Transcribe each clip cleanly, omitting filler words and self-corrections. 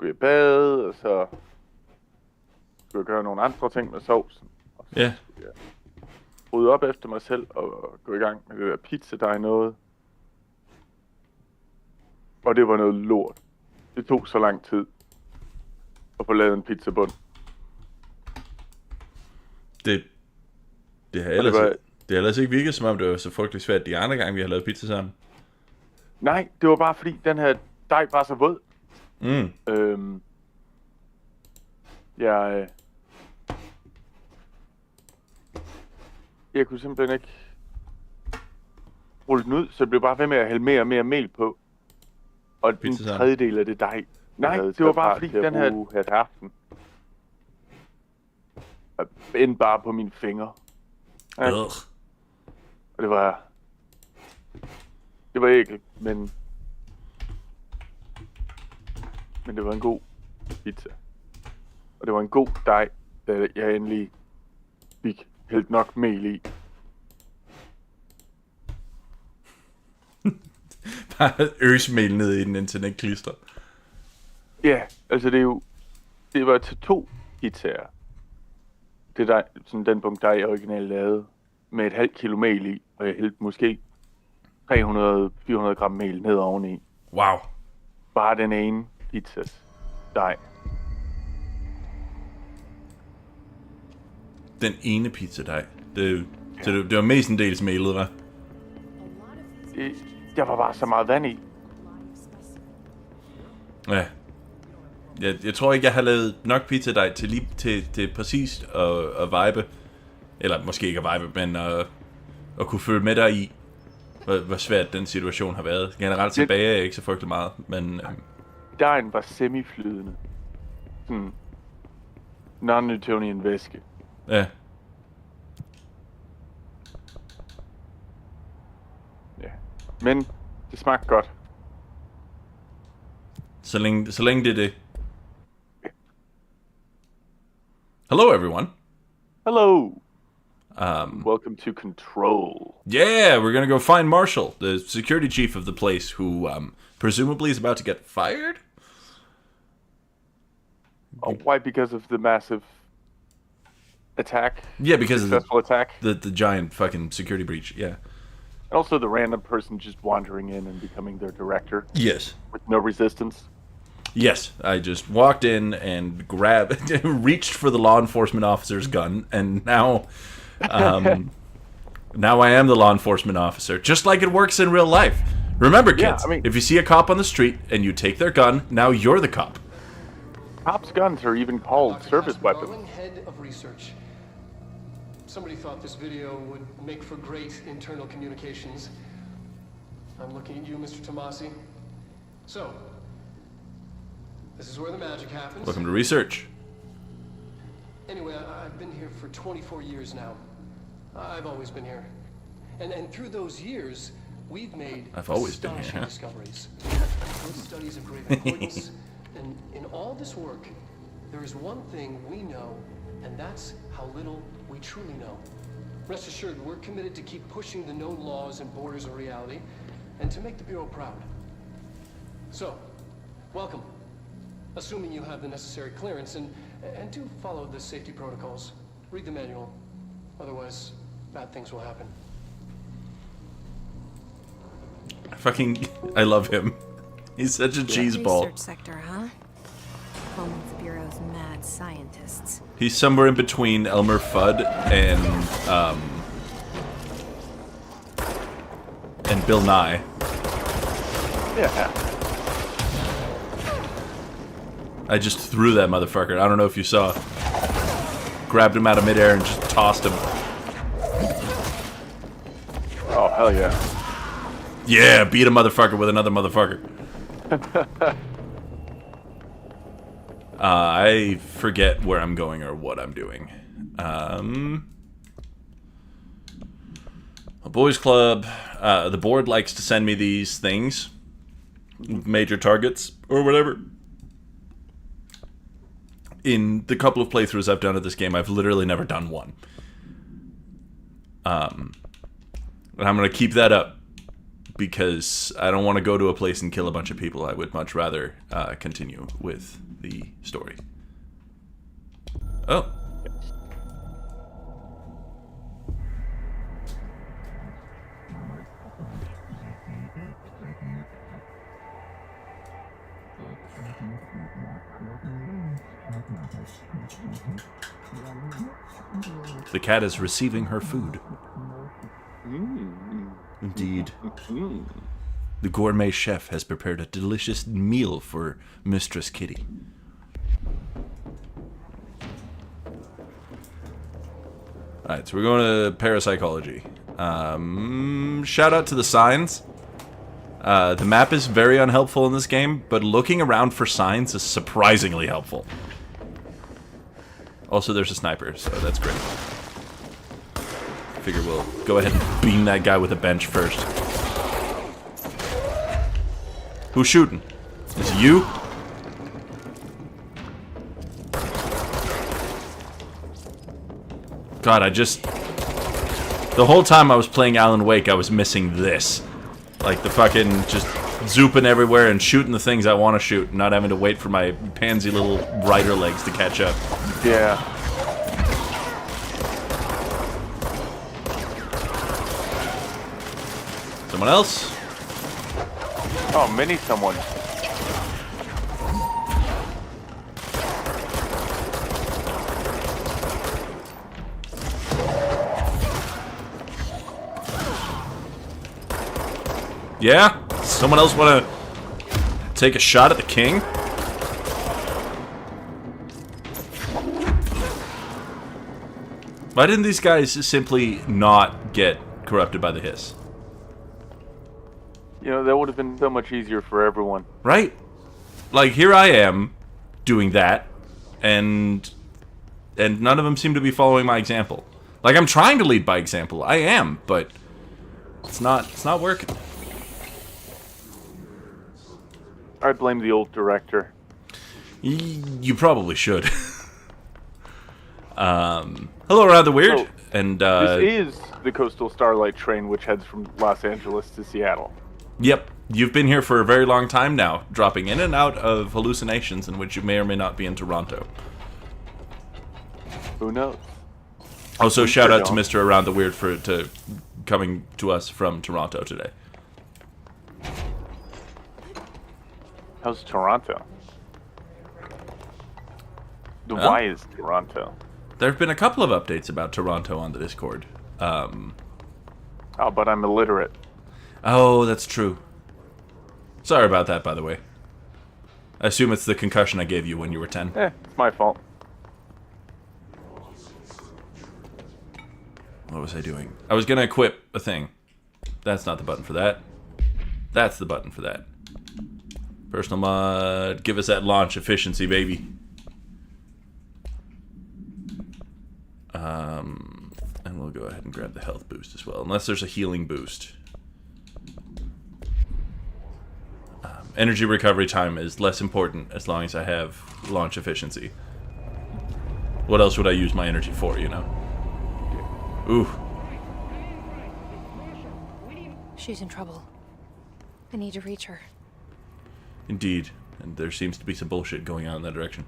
skulle jeg bade, og så skulle jeg gøre nogle andre ting med sovsen. Og så skulle jeg rydde op efter mig selv og gå i gang med det der pizzadej noget. Og det var noget lort. Det tog så lang tid at få lavet en pizzabund. Det har ellers ikke virket, som om det var så frygteligt svært de andre gange, vi har lavet pizza sammen. Nej, det var bare fordi, den her dej var så våd. Jeg kunne simpelthen ikke rulle den ud, så det blev bare ved med at hælde mere og mere mel på. Og en tredjedel af det dej. Nej, det var bare fordi, den her aften endte bare på mine fingre. Ja. Og det var ægelt, men det var en god pizza. Og det var en god dej, da jeg endelig fik hældt nok mel i. Bare øsmel ned i den, indtil den ikke klister. Ja, altså det var til 2 pizzaer. Det der, sådan den punkt, der jeg originalt lavede, med et halvt kilo mel i, og jeg hældte måske 300-400 gram mel ned oveni. Wow. Bare den ene pizzas dej. Den ene pizzadej. Det var mestendels melet, hva'? Der var bare så meget vand i. Ja. Jeg tror ikke, jeg har lavet nok pizzadej til præcis at vibe. Eller måske ikke at vibe, men at kunne følge med dig i, hvor svært den situation har været. Generelt tilbage er jeg ikke så frygtelig meget, men... Dejen var semiflydende. Sådan non-Newtonian væske. Ja. Ja. Men det smagte godt. Så længe det er det. Hello, everyone. Hello. Welcome to Control. Yeah, we're gonna go find Marshall, the security chief of the place, who presumably is about to get fired. Oh, why? Because of the massive attack? Yeah, because successful attack. The giant fucking security breach. Yeah. And also the random person just wandering in and becoming their director. Yes. With no resistance. Yes, I just walked in and reached for the law enforcement officer's gun, and now I am the law enforcement officer, just like it works in real life. Remember, kids, if you see a cop on the street and you take their gun, now you're the cop. Cops' guns are even called service weapons. Head of research. Somebody thought this video would make for great internal communications. I'm looking at you, Mr. Tomasi. So, this is where the magic happens. Welcome to research. Anyway, I've been here for 24 years now. I've always been here. And through those years, we've made astonishing discoveries. Those studies of great importance. And in all this work, there is one thing we know, and that's how little we truly know. Rest assured, we're committed to keep pushing the known laws and borders of reality, and to make the Bureau proud. So, welcome. Assuming you have the necessary clearance, and do follow the safety protocols. Read the manual. Otherwise, bad things will happen. I love him. He's such a cheeseball. Research sector, huh? Home of the Bureau's mad scientists. He's somewhere in between Elmer Fudd and Bill Nye. Yeah. I just threw that motherfucker. I don't know if you saw. Grabbed him out of midair and just tossed him. Oh, hell yeah. Yeah, beat a motherfucker with another motherfucker. I forget where I'm going or what I'm doing. A boys club. The board likes to send me these things. Major targets or whatever. In the couple of playthroughs I've done of this game, I've literally never done one. And I'm going to keep that up. because I don't want to go to a place and kill a bunch of people. I would much rather continue with the story. Oh. The cat is receiving her food. Indeed. The gourmet chef has prepared a delicious meal for Mistress Kitty. Alright, so we're going to parapsychology. Shout out to the signs. The map is very unhelpful in this game, but looking around for signs is surprisingly helpful. Also, there's a sniper, so that's great. Figure we'll go ahead and beam that guy with a bench first. Who's shooting? Is it you? God, the whole time I was playing Alan Wake, I was missing this. Like, the fucking just zooping everywhere and shooting the things I want to shoot, and not having to wait for my pansy little rider legs to catch up. Yeah. Someone else? Oh, mini someone. Yeah? Someone else want to take a shot at the king? Why didn't these guys simply not get corrupted by the hiss? You know, that would have been so much easier for everyone. Right? Like, here I am doing that, and none of them seem to be following my example. Like, I'm trying to lead by example. I am, but it's not working. I blame the old director. You probably should. Hello, Rather Weird. So, and this is the Coastal Starlight train, which heads from Los Angeles to Seattle. Yep, you've been here for a very long time now, dropping in and out of hallucinations in which you may or may not be in Toronto. Who knows? Also, shout out to Mr. Around the Weird for coming to us from Toronto today. How's Toronto? Why is Toronto? There have been a couple of updates about Toronto on the Discord. Oh, but I'm illiterate. Oh, that's true. Sorry about that, by the way. I assume it's the concussion I gave you when you were 10. It's my fault. What was I doing? I was gonna equip a thing. That's not the button for that. That's the button for that. Personal mod. Give us that launch efficiency, baby. And we'll go ahead and grab the health boost as well. Unless there's a healing boost. Energy recovery time is less important as long as I have launch efficiency. What else would I use my energy for, you know? Ooh. She's in trouble. I need to reach her. Indeed. And there seems to be some bullshit going on in that direction.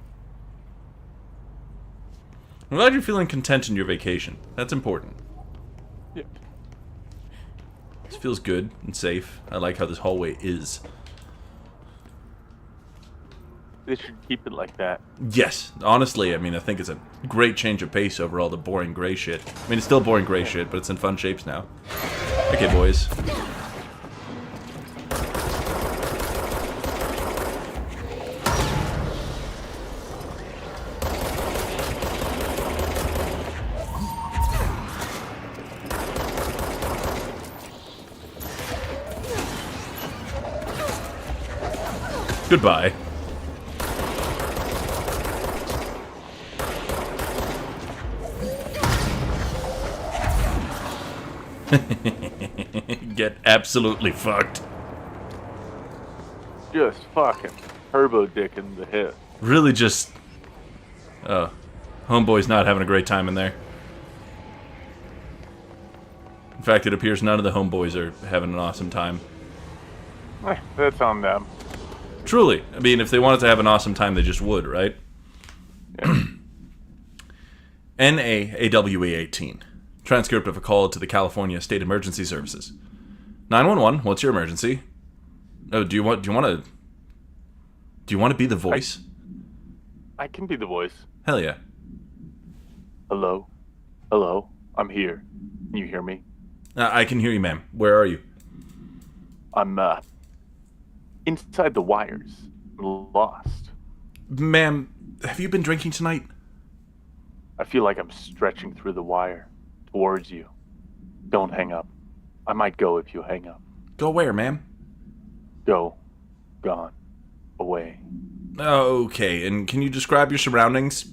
I'm glad you're feeling content in your vacation. That's important. Yeah. This feels good and safe. I like how this hallway is. They should keep it like that. Yes, honestly, I mean, I think it's a great change of pace over all the boring gray shit. I mean, it's still boring gray shit, but it's in fun shapes now. Okay, boys. Goodbye. Get absolutely fucked. Just fucking turbo dick in the head. Really just... Oh. Homeboy's not having a great time in there. In fact, it appears none of the homeboys are having an awesome time. That's on them. Truly. I mean, if they wanted to have an awesome time, they just would, right? Yeah. NAAWE-18. Transcript of a call to the California State Emergency Services. 911, what's your emergency? Oh, do you want to be the voice? I can be the voice. Hell yeah. Hello? Hello? I'm here. Can you hear me? I can hear you, ma'am. Where are you? I'm, inside the wires. I'm lost. Ma'am, have you been drinking tonight? I feel like I'm stretching through the wire towards you. Don't hang up. I might go if you hang up. Go where, ma'am? Go. Gone. Away. Okay, and can you describe your surroundings?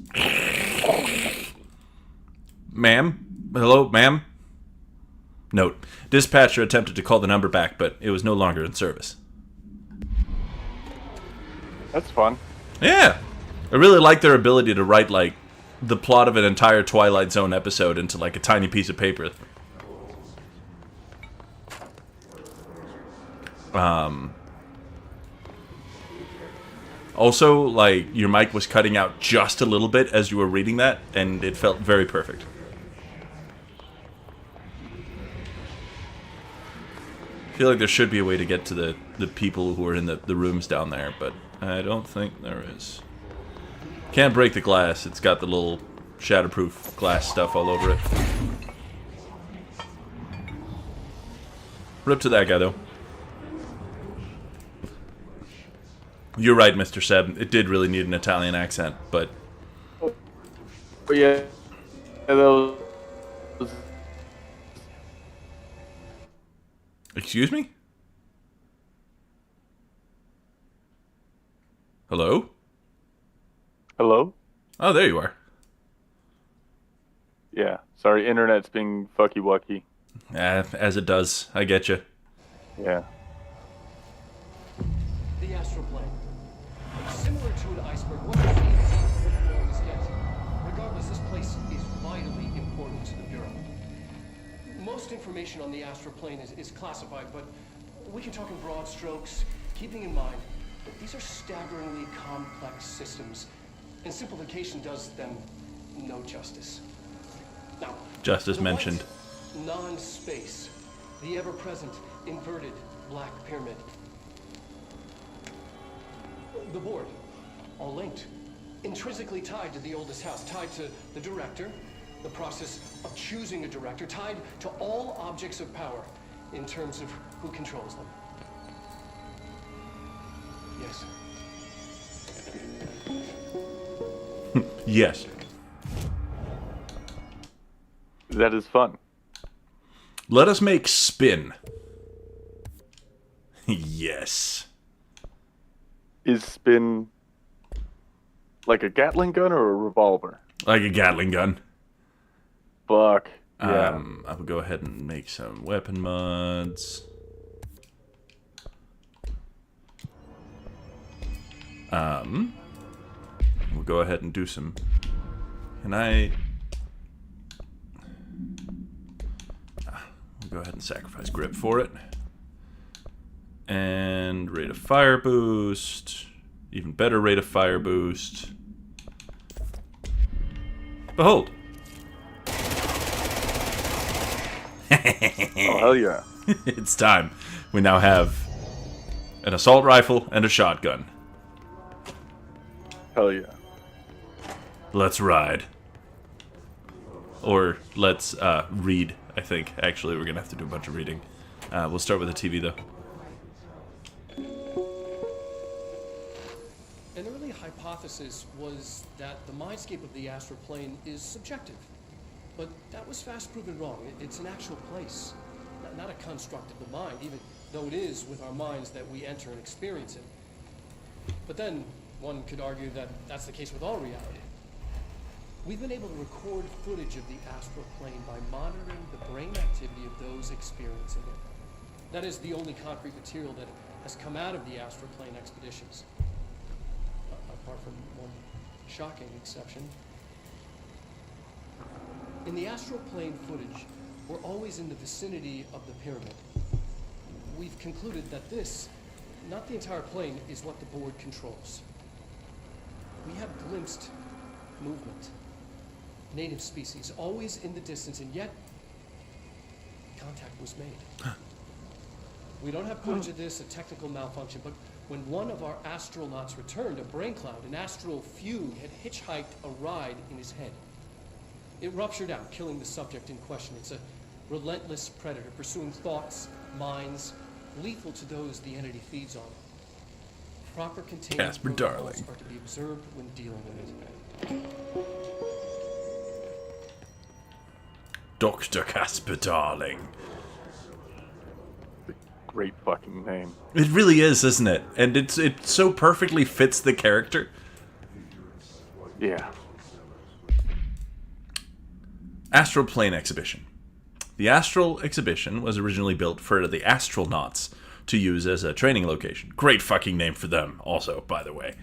Ma'am? Hello, ma'am? Note, dispatcher attempted to call the number back, but it was no longer in service. That's fun. Yeah. I really like their ability to write, like, the plot of an entire Twilight Zone episode into, like, a tiny piece of paper. Also, like, your mic was cutting out just a little bit as you were reading that, and it felt very perfect. I feel like there should be a way to get to the people who are in the rooms down there, but I don't think there is. Can't break the glass. It's got the little shatterproof glass stuff all over it. Rip to that guy, though. You're right, Mr. Seb. It did really need an Italian accent, but... But yeah, those... Excuse me? Hello? Hello? Oh, there you are. Yeah, sorry, internet's being fucky-wucky. As it does. I get you. Yeah. The astroplane. Similar to an iceberg, what is the longest yet? Regardless, this place is vitally important to the Bureau. Most information on the astroplane is classified, but we can talk in broad strokes, keeping in mind that these are staggeringly complex systems, and simplification does them no justice. Now, Justice mentioned. Non-space, the ever-present inverted black pyramid. The board, all linked, intrinsically tied to the oldest house, tied to the director, the process of choosing a director, tied to all objects of power in terms of who controls them. Yes. Yes. That is fun. Let us make spin. Yes. Is spin like a Gatling gun or a revolver? Like a Gatling gun. Fuck. Yeah. I will go ahead and make some weapon mods. We'll go ahead and do some... Can I... We'll go ahead and sacrifice grip for it. And rate of fire boost. Even better rate of fire boost. Behold. Oh, hell yeah. It's time. We now have an assault rifle and a shotgun. Hell yeah. Let's ride. Or let's read, I think. Actually, we're going to have to do a bunch of reading. We'll start with the TV, though. An early hypothesis was that the mindscape of the astral plane is subjective. But that was fast proven wrong. It's an actual place, not a construct of the mind, even though it is with our minds that we enter and experience it. But then, one could argue that that's the case with all reality. We've been able to record footage of the astral plane by monitoring the brain activity of those experiencing it. That is the only concrete material that has come out of the astral plane expeditions. Apart from one shocking exception. In the astral plane footage, we're always in the vicinity of the pyramid. We've concluded that this not the entire plane, is what the board controls. We have glimpsed movement. Native species, always in the distance, and yet contact was made. We don't have footage of this, a technical malfunction, but when one of our astronauts returned, a brain cloud, an astral fugue, had hitchhiked a ride in his head. It ruptured out, killing the subject in question. It's a relentless predator, pursuing thoughts, minds, lethal to those the entity feeds on. Proper containment Casper protocols Darling. are to be observed when dealing with it. Dr. Casper Darling. Great fucking name. It really is, isn't it? And it so perfectly fits the character. Yeah. Astral Plane Exhibition. The Astral Exhibition was originally built for the astronauts to use as a training location. Great fucking name for them, also, by the way.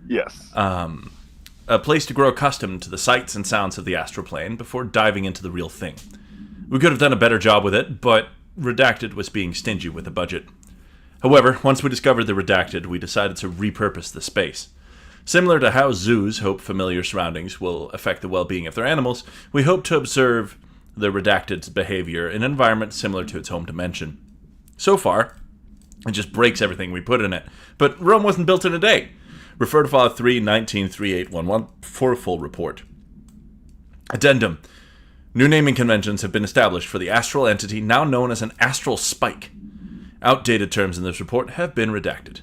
Yes. A place to grow accustomed to the sights and sounds of the astral plane before diving into the real thing. We could have done a better job with it, but Redacted was being stingy with the budget. However, once we discovered the Redacted, we decided to repurpose the space. Similar to how zoos hope familiar surroundings will affect the well-being of their animals, we hope to observe the Redacted's behavior in an environment similar to its home dimension. So far, it just breaks everything we put in it. But Rome wasn't built in a day. Refer to File 3-19-3811 for a full report. Addendum. New naming conventions have been established for the astral entity now known as an astral spike. Outdated terms in this report have been redacted.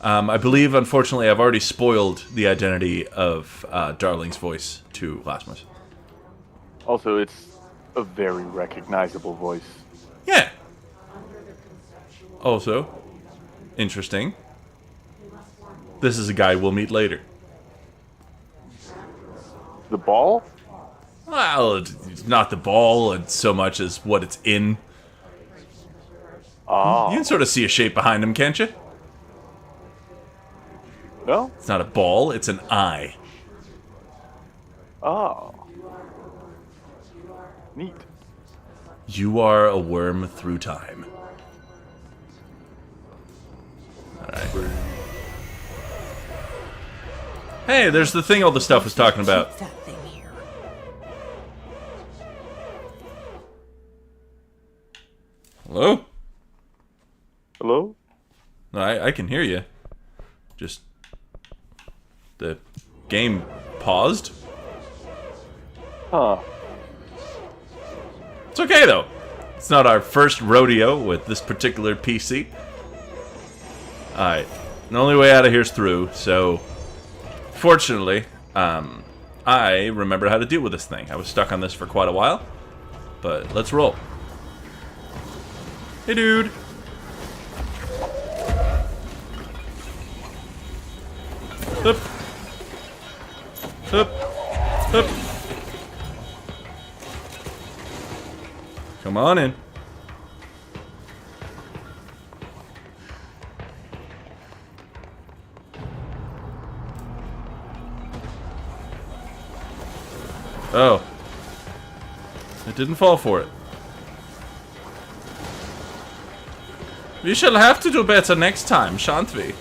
I believe, unfortunately, I've already spoiled the identity of Darling's voice to Lasmus. Also, it's a very recognizable voice. Yeah. Also, interesting. This is a guy we'll meet later. The ball? Well, it's not the ball so much as what it's in. Oh. You can sort of see a shape behind him, can't you? No? It's not a ball, it's an eye. Oh. Neat. You are a worm through time. Alright. Hey, there's the thing all the stuff was talking about. Keep that thing here. Hello? Hello? I can hear you. Just... the game paused. Huh. It's okay, though. It's not our first rodeo with this particular PC. Alright. The only way out of here is through, so... Fortunately, I remember how to deal with this thing. I was stuck on this for quite a while. But let's roll. Hey, dude. Hup. Hup. Hup. Come on in. Oh. It didn't fall for it. We shall have to do better next time, shan't we?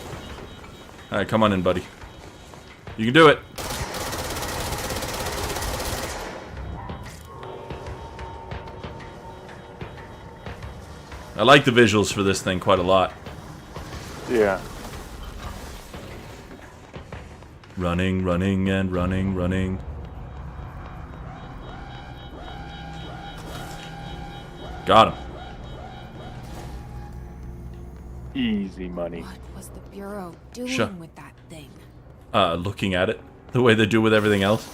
Alright, come on in, buddy. You can do it. I like the visuals for this thing quite a lot. Yeah. Running, running, and running, running. Got him. Easy money. What was the Bureau doing Sure. with that thing? Looking at it the way they do with everything else.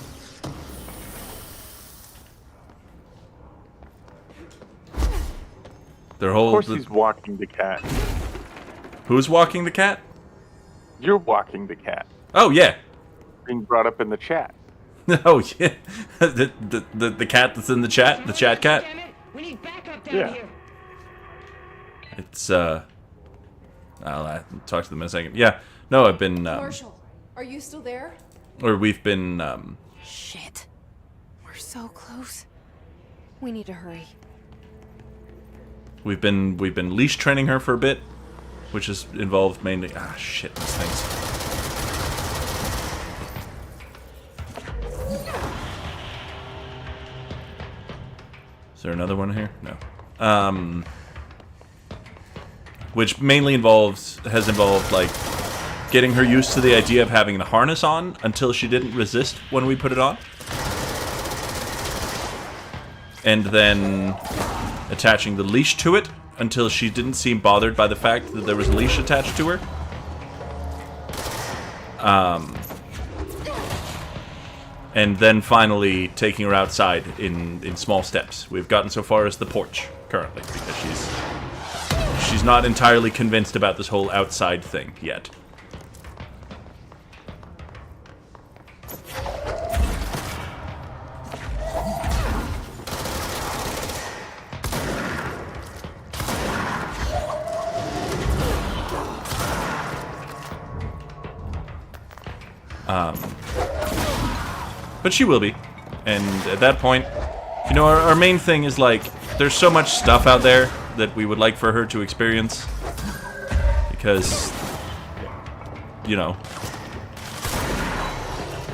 Their whole... Of course he's walking the cat. Who's walking the cat? You're walking the cat. Oh, yeah. Being brought up in the chat. Oh, yeah. the cat that's in the chat? The chat cat? Damn it! We need backup down Yeah. here. It's, I'll talk to them in a second. Yeah. No, I've been, Marshall, are you still there? or we've been, Shit. We're so close. We need to hurry. We've been leash training her for a bit, which has involved mainly shit, these things. Is there another one here? No. Which mainly has involved like getting her used to the idea of having the harness on until she didn't resist when we put it on. And then attaching the leash to it until she didn't seem bothered by the fact that there was a leash attached to her. And then finally taking her outside in small steps. We've gotten so far as the porch currently because she's not entirely convinced about this whole outside thing yet. But she will be. And at that point, you know, our main thing is like, there's so much stuff out there that we would like for her to experience. Because, you know,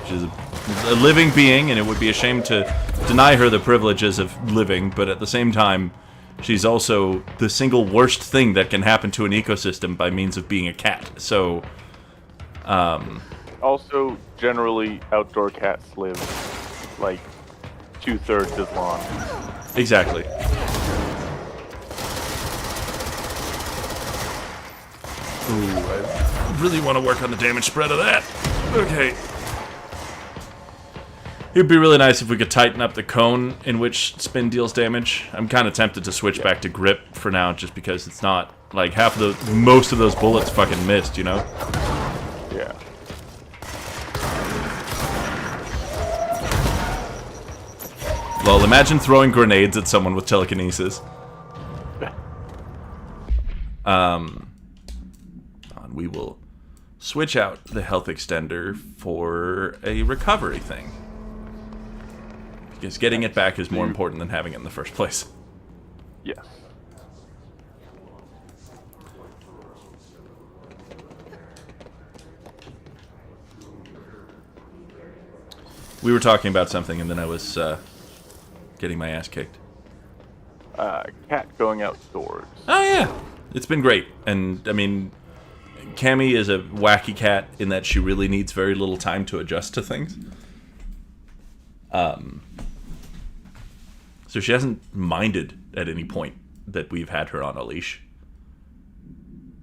she's a living being, and it would be a shame to deny her the privileges of living, but at the same time, she's also the single worst thing that can happen to an ecosystem by means of being a cat. So, Also, generally, outdoor cats live like 2/3 as long. Exactly. Ooh, I really want to work on the damage spread of that. Okay. It'd be really nice if we could tighten up the cone in which spin deals damage. I'm kind of tempted to switch back to grip for now, just because it's not like most of those bullets fucking missed, you know? Yeah. Well, imagine throwing grenades at someone with telekinesis. We will switch out the health extender for a recovery thing. Because getting it back is more important than having it in the first place. Yes. We were talking about something, and then I was getting my ass kicked. Cat going outdoors. Oh, yeah. It's been great. And, I mean, Cammy is a wacky cat in that she really needs very little time to adjust to things. So she hasn't minded at any point that we've had her on a leash.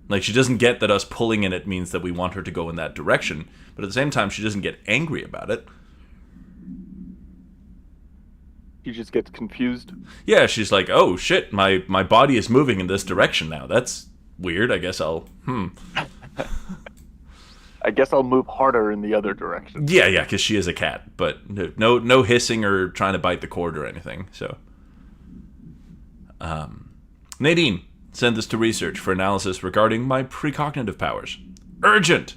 Like, she doesn't get that us pulling in it means that we want her to go in that direction, but at the same time, she doesn't get angry about it. He just gets confused. Yeah, she's like, oh shit, my body is moving in this direction now. That's weird. I guess I'll I guess I'll move harder in the other direction. Yeah, because she is a cat, but no hissing or trying to bite the cord or anything. So, Nadine, send this to research for analysis regarding my precognitive powers. Urgent,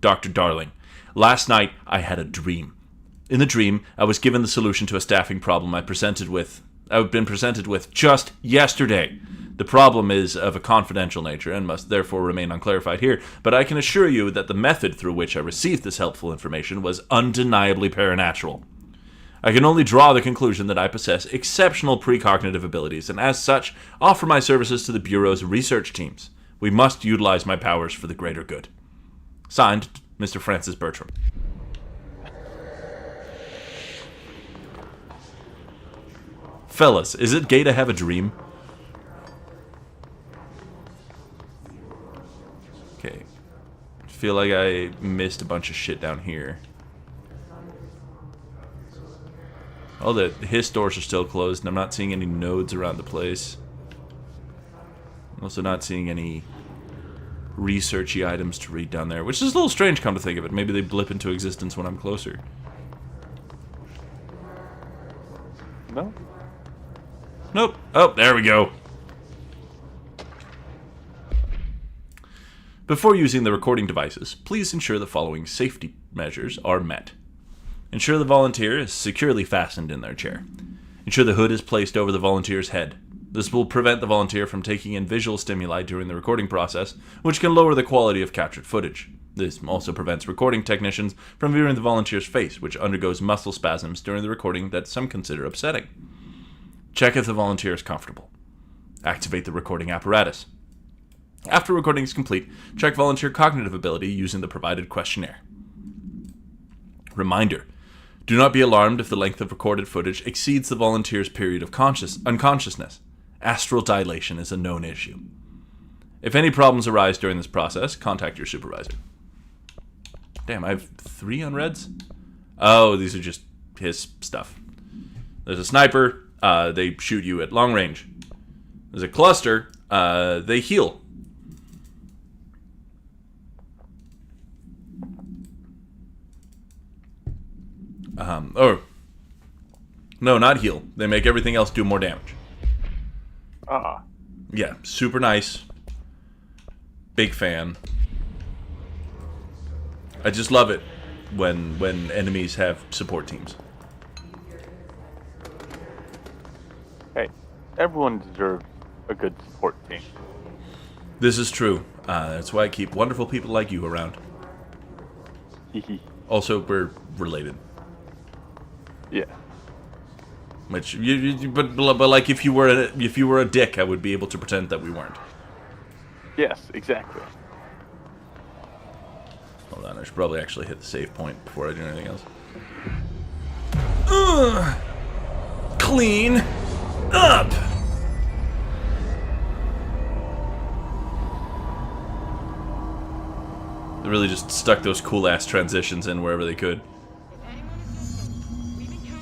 Dr. Darling. Last night I had a dream. In the dream, I was given the solution to a staffing problem I've been presented with just yesterday. The problem is of a confidential nature and must therefore remain unclarified here, but I can assure you that the method through which I received this helpful information was undeniably paranatural. I can only draw the conclusion that I possess exceptional precognitive abilities, and as such, offer my services to the Bureau's research teams. We must utilize my powers for the greater good. Signed, Mr. Francis Bertram. Fellas, is it gay to have a dream? Okay. I feel like I missed a bunch of shit down here. All the HISS doors are still closed, and I'm not seeing any nodes around the place. I'm also not seeing any researchy items to read down there, which is a little strange, come to think of it. Maybe they blip into existence when I'm closer. No? Nope. Oh, there we go. Before using the recording devices, please ensure the following safety measures are met. Ensure the volunteer is securely fastened in their chair. Ensure the hood is placed over the volunteer's head. This will prevent the volunteer from taking in visual stimuli during the recording process, which can lower the quality of captured footage. This also prevents recording technicians from viewing the volunteer's face, which undergoes muscle spasms during the recording that some consider upsetting. Check if the volunteer is comfortable. Activate the recording apparatus. After recording is complete, check volunteer cognitive ability using the provided questionnaire. Reminder: do not be alarmed if the length of recorded footage exceeds the volunteer's period of unconsciousness. Astral dilation is a known issue. If any problems arise during this process, contact your supervisor. Damn, I have 3 unreads? Oh, these are just his stuff. There's a sniper. They shoot you at long range. There's a cluster. They heal. No, not heal. They make everything else do more damage. Yeah, super nice. Big fan. I just love it when enemies have support teams. Hey, everyone deserves a good support team. This is true. That's why I keep wonderful people like you around. Also, we're related. Yeah. Which but like if you were a dick, I would be able to pretend that we weren't. Yes, exactly. Hold on, I should probably actually hit the save point before I do anything else. Clean up. They really just stuck those cool ass transitions in wherever they could.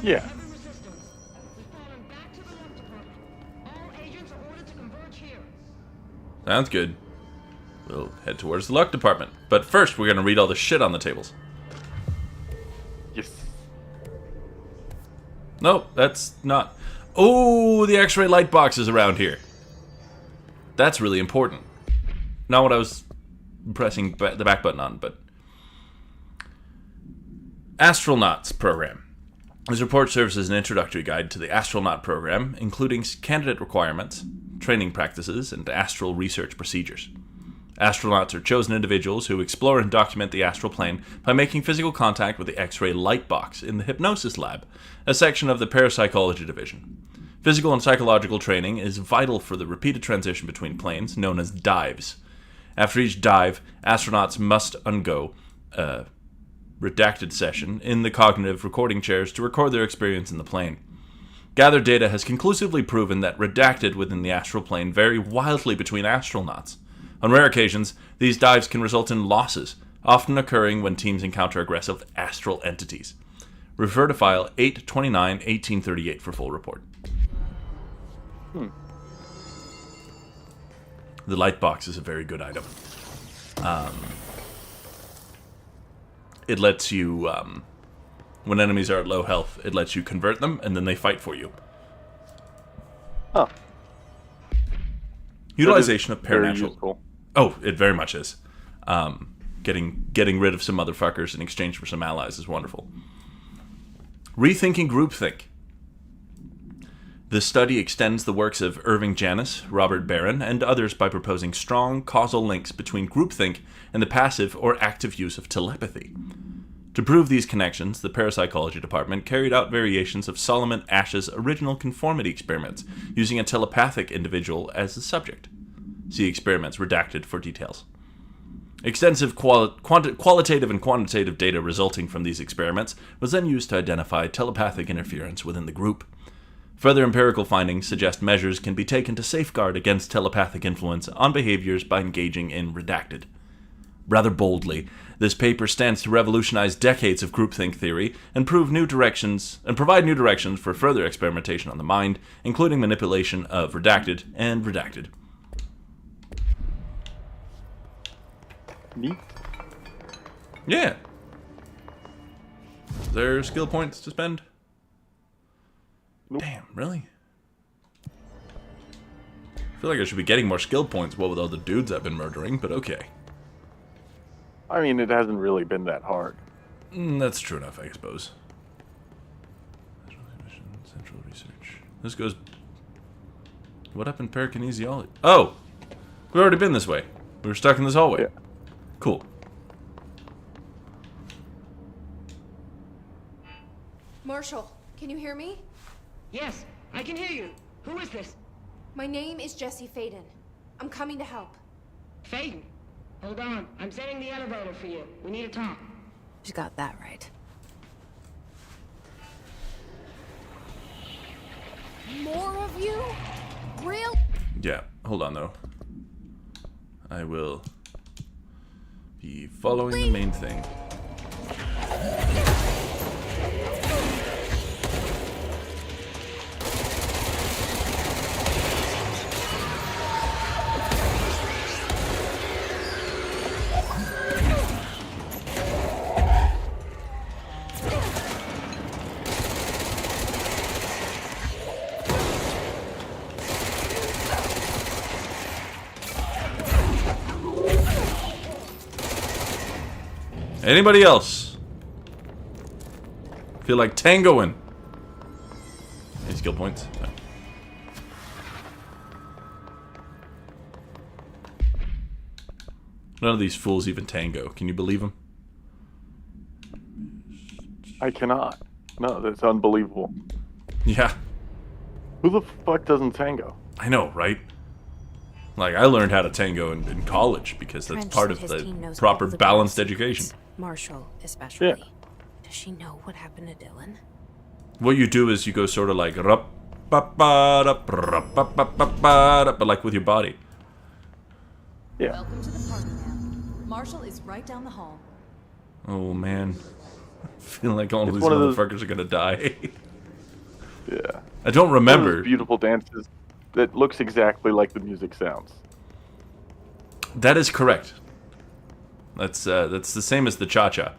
Yeah. Sounds good. We'll head towards the luck department. But first, we're going to read all the shit on the tables. Yes. No, that's not... Oh, the X-ray light box is around here. That's really important. Not what I was pressing the back button on, but... Astronauts program. This report serves as an introductory guide to the astronaut program, including candidate requirements, training practices, and astral research procedures. Astronauts are chosen individuals who explore and document the astral plane by making physical contact with the X-ray light box in the hypnosis lab, a section of the parapsychology division. Physical and psychological training is vital for the repeated transition between planes, known as dives. After each dive, astronauts must undergo a redacted session in the cognitive recording chairs to record their experience in the plane. Gathered data has conclusively proven that redacted within the astral plane vary wildly between astronauts. On rare occasions, these dives can result in losses, often occurring when teams encounter aggressive astral entities. Refer to file 829-1838 for full report. The light box is a very good item. It lets you, when enemies are at low health, it lets you convert them, and then they fight for you. Oh. Utilization of Very paranatural... useful. Oh, it very much is. Getting rid of some motherfuckers in exchange for some allies is wonderful. Rethinking groupthink. This study extends the works of Irving Janis, Robert Barron, and others by proposing strong causal links between groupthink and the passive or active use of telepathy. To prove these connections, the parapsychology department carried out variations of Solomon Asch's original conformity experiments, using a telepathic individual as the subject. See experiments redacted for details. Extensive qualitative and quantitative data resulting from these experiments was then used to identify telepathic interference within the group. Further empirical findings suggest measures can be taken to safeguard against telepathic influence on behaviors by engaging in redacted. Rather boldly, this paper stands to revolutionize decades of groupthink theory and provide new directions for further experimentation on the mind, including manipulation of redacted and redacted. Neat. Yeah. Is there skill points to spend? Nope. Damn, really? I feel like I should be getting more skill points, what with all the dudes I've been murdering, but okay. I mean, it hasn't really been that hard. That's true enough, I suppose. Central research. This goes... What up in parakinesiology? Oh! We've already been this way. We were stuck in this hallway. Yeah. Cool. Marshall, can you hear me? Yes, I can hear you. Who is this? My name is Jesse Faden. I'm coming to help. Faden. Hold on. I'm setting the elevator for you. We need to talk. She got that right. More of you? Real? Yeah, hold on though. I will be following the main thing. Anybody else? Feel like tangoing? Any skill points? No. None of these fools even tango. Can you believe them? I cannot. No, that's unbelievable. Yeah, Who the fuck doesn't tango? I know, right? Like, I learned how to tango in college because that's French part said of his team the knows proper all the balanced best education. secrets. Marshall, especially. Yeah. Does she know what happened to Dylan? What you do is you go sort of like but like with your body. Yeah. Welcome to the party, ma'am. Marshall is right down the hall. Oh man, I feel like all of It's these one of those- motherfuckers are gonna die. Yeah. I don't One of remember. those beautiful dances that looks exactly like the music sounds. That is correct. That's the same as the cha-cha.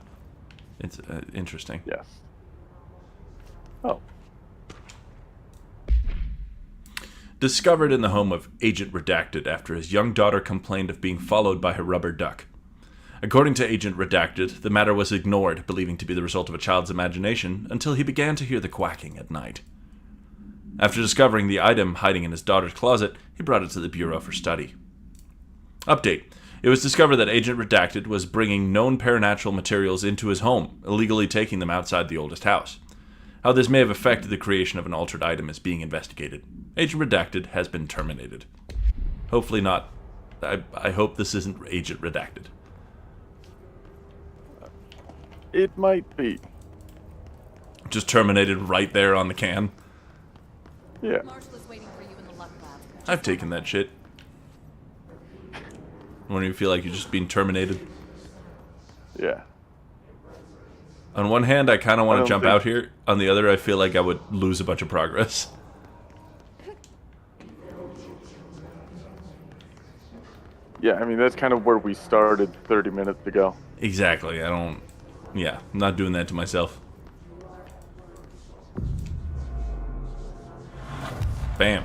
It's interesting. Yes. Oh. Discovered in the home of Agent Redacted after his young daughter complained of being followed by her rubber duck. According to Agent Redacted, the matter was ignored, believing to be the result of a child's imagination, until he began to hear the quacking at night. After discovering the item hiding in his daughter's closet, he brought it to the Bureau for study. Update. It was discovered that Agent Redacted was bringing known paranatural materials into his home, illegally taking them outside the oldest house. How this may have affected the creation of an altered item is being investigated. Agent Redacted has been terminated. Hopefully not. I hope this isn't Agent Redacted. It might be. Just terminated right there on the can. Yeah. Marshall is waiting for you in the luck lab. I've taken that shit. When you feel like you're just being terminated. Yeah. On one hand, I kind of want I to don't jump think- out here. On the other, I feel like I would lose a bunch of progress. Yeah, I mean, that's kind of where we started 30 minutes ago. Exactly. Yeah, I'm not doing that to myself. Bam.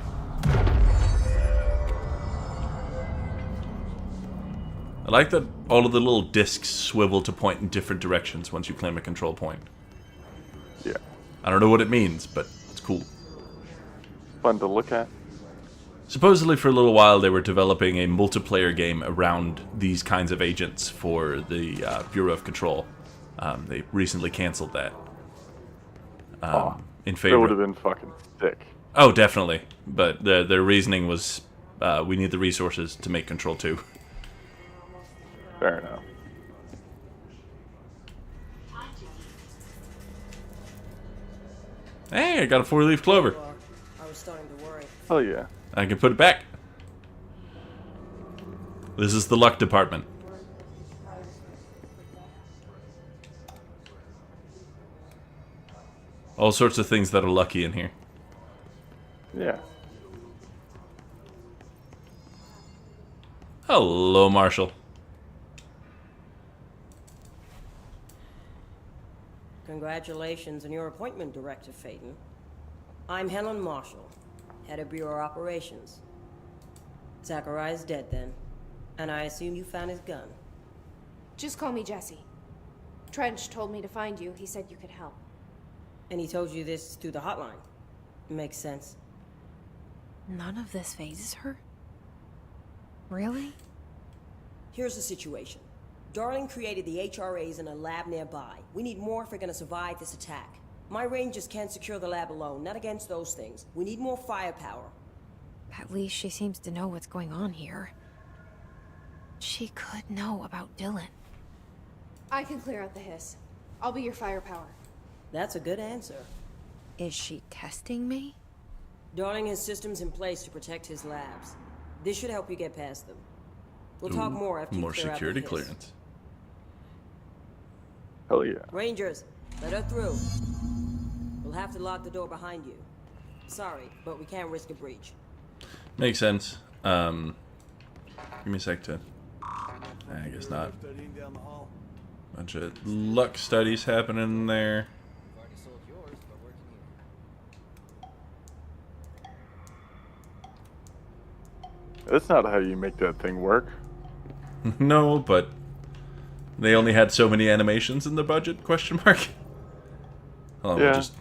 I like that all of the little discs swivel to point in different directions once you claim a control point. Yeah. I don't know what it means, but it's cool. Fun to look at. Supposedly for a little while they were developing a multiplayer game around these kinds of agents for the Bureau of Control. They recently canceled that. In That favor would have been fucking sick. Oh, definitely. But their reasoning was, we need the resources to make Control 2. Fair enough. Hey, I got a 4-leaf clover. I was starting to worry. Hell yeah. I can put it back. This is the luck department. All sorts of things that are lucky in here. Yeah. Hello, Marshall. Congratulations on your appointment, Director Faden. I'm Helen Marshall, head of Bureau Operations. Zachariah's dead then, and I assume you found his gun. Just call me Jesse. Trench told me to find you. He said you could help. And he told you this through the hotline. Makes sense. None of this phases her? Really? Here's the situation. Darling created the HRAs in a lab nearby. We need more if we're gonna survive this attack. My rangers can't secure the lab alone, not against those things. We need more firepower. At least she seems to know what's going on here. She could know about Dylan. I can clear out the hiss. I'll be your firepower. That's a good answer. Is she testing me? Darling has systems in place to protect his labs. This should help you get past them. We'll talk more after you more clear out the security hiss. clearance. Hell yeah. Rangers, let her through. We'll have to lock the door behind you. Sorry, but we can't risk a breach. Makes sense. Give me a sec to... I guess not. Bunch of luck studies happening there. That's not how you make that thing work. No, but they only had so many animations in the budget? Question mark. Hold on, Yeah. we'll just...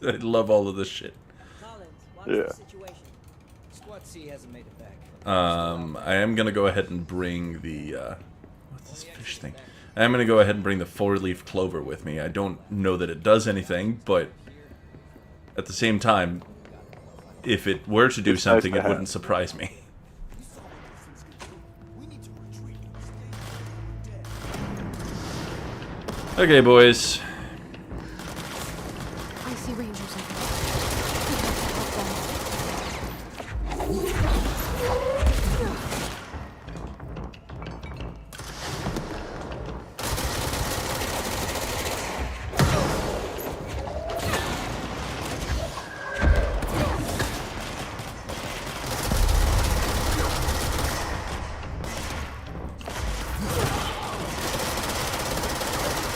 I love all of this shit. Collins, watch Yeah. the situation. Squad C hasn't made it back. I am gonna go ahead and bring the what's this fish thing? I am gonna go ahead and bring the 4-leaf clover with me. I don't know that it does anything, but at the same time, if it were to do It's something, nice to it wouldn't have. surprise me. Okay, boys. I see rangers over there. Help them.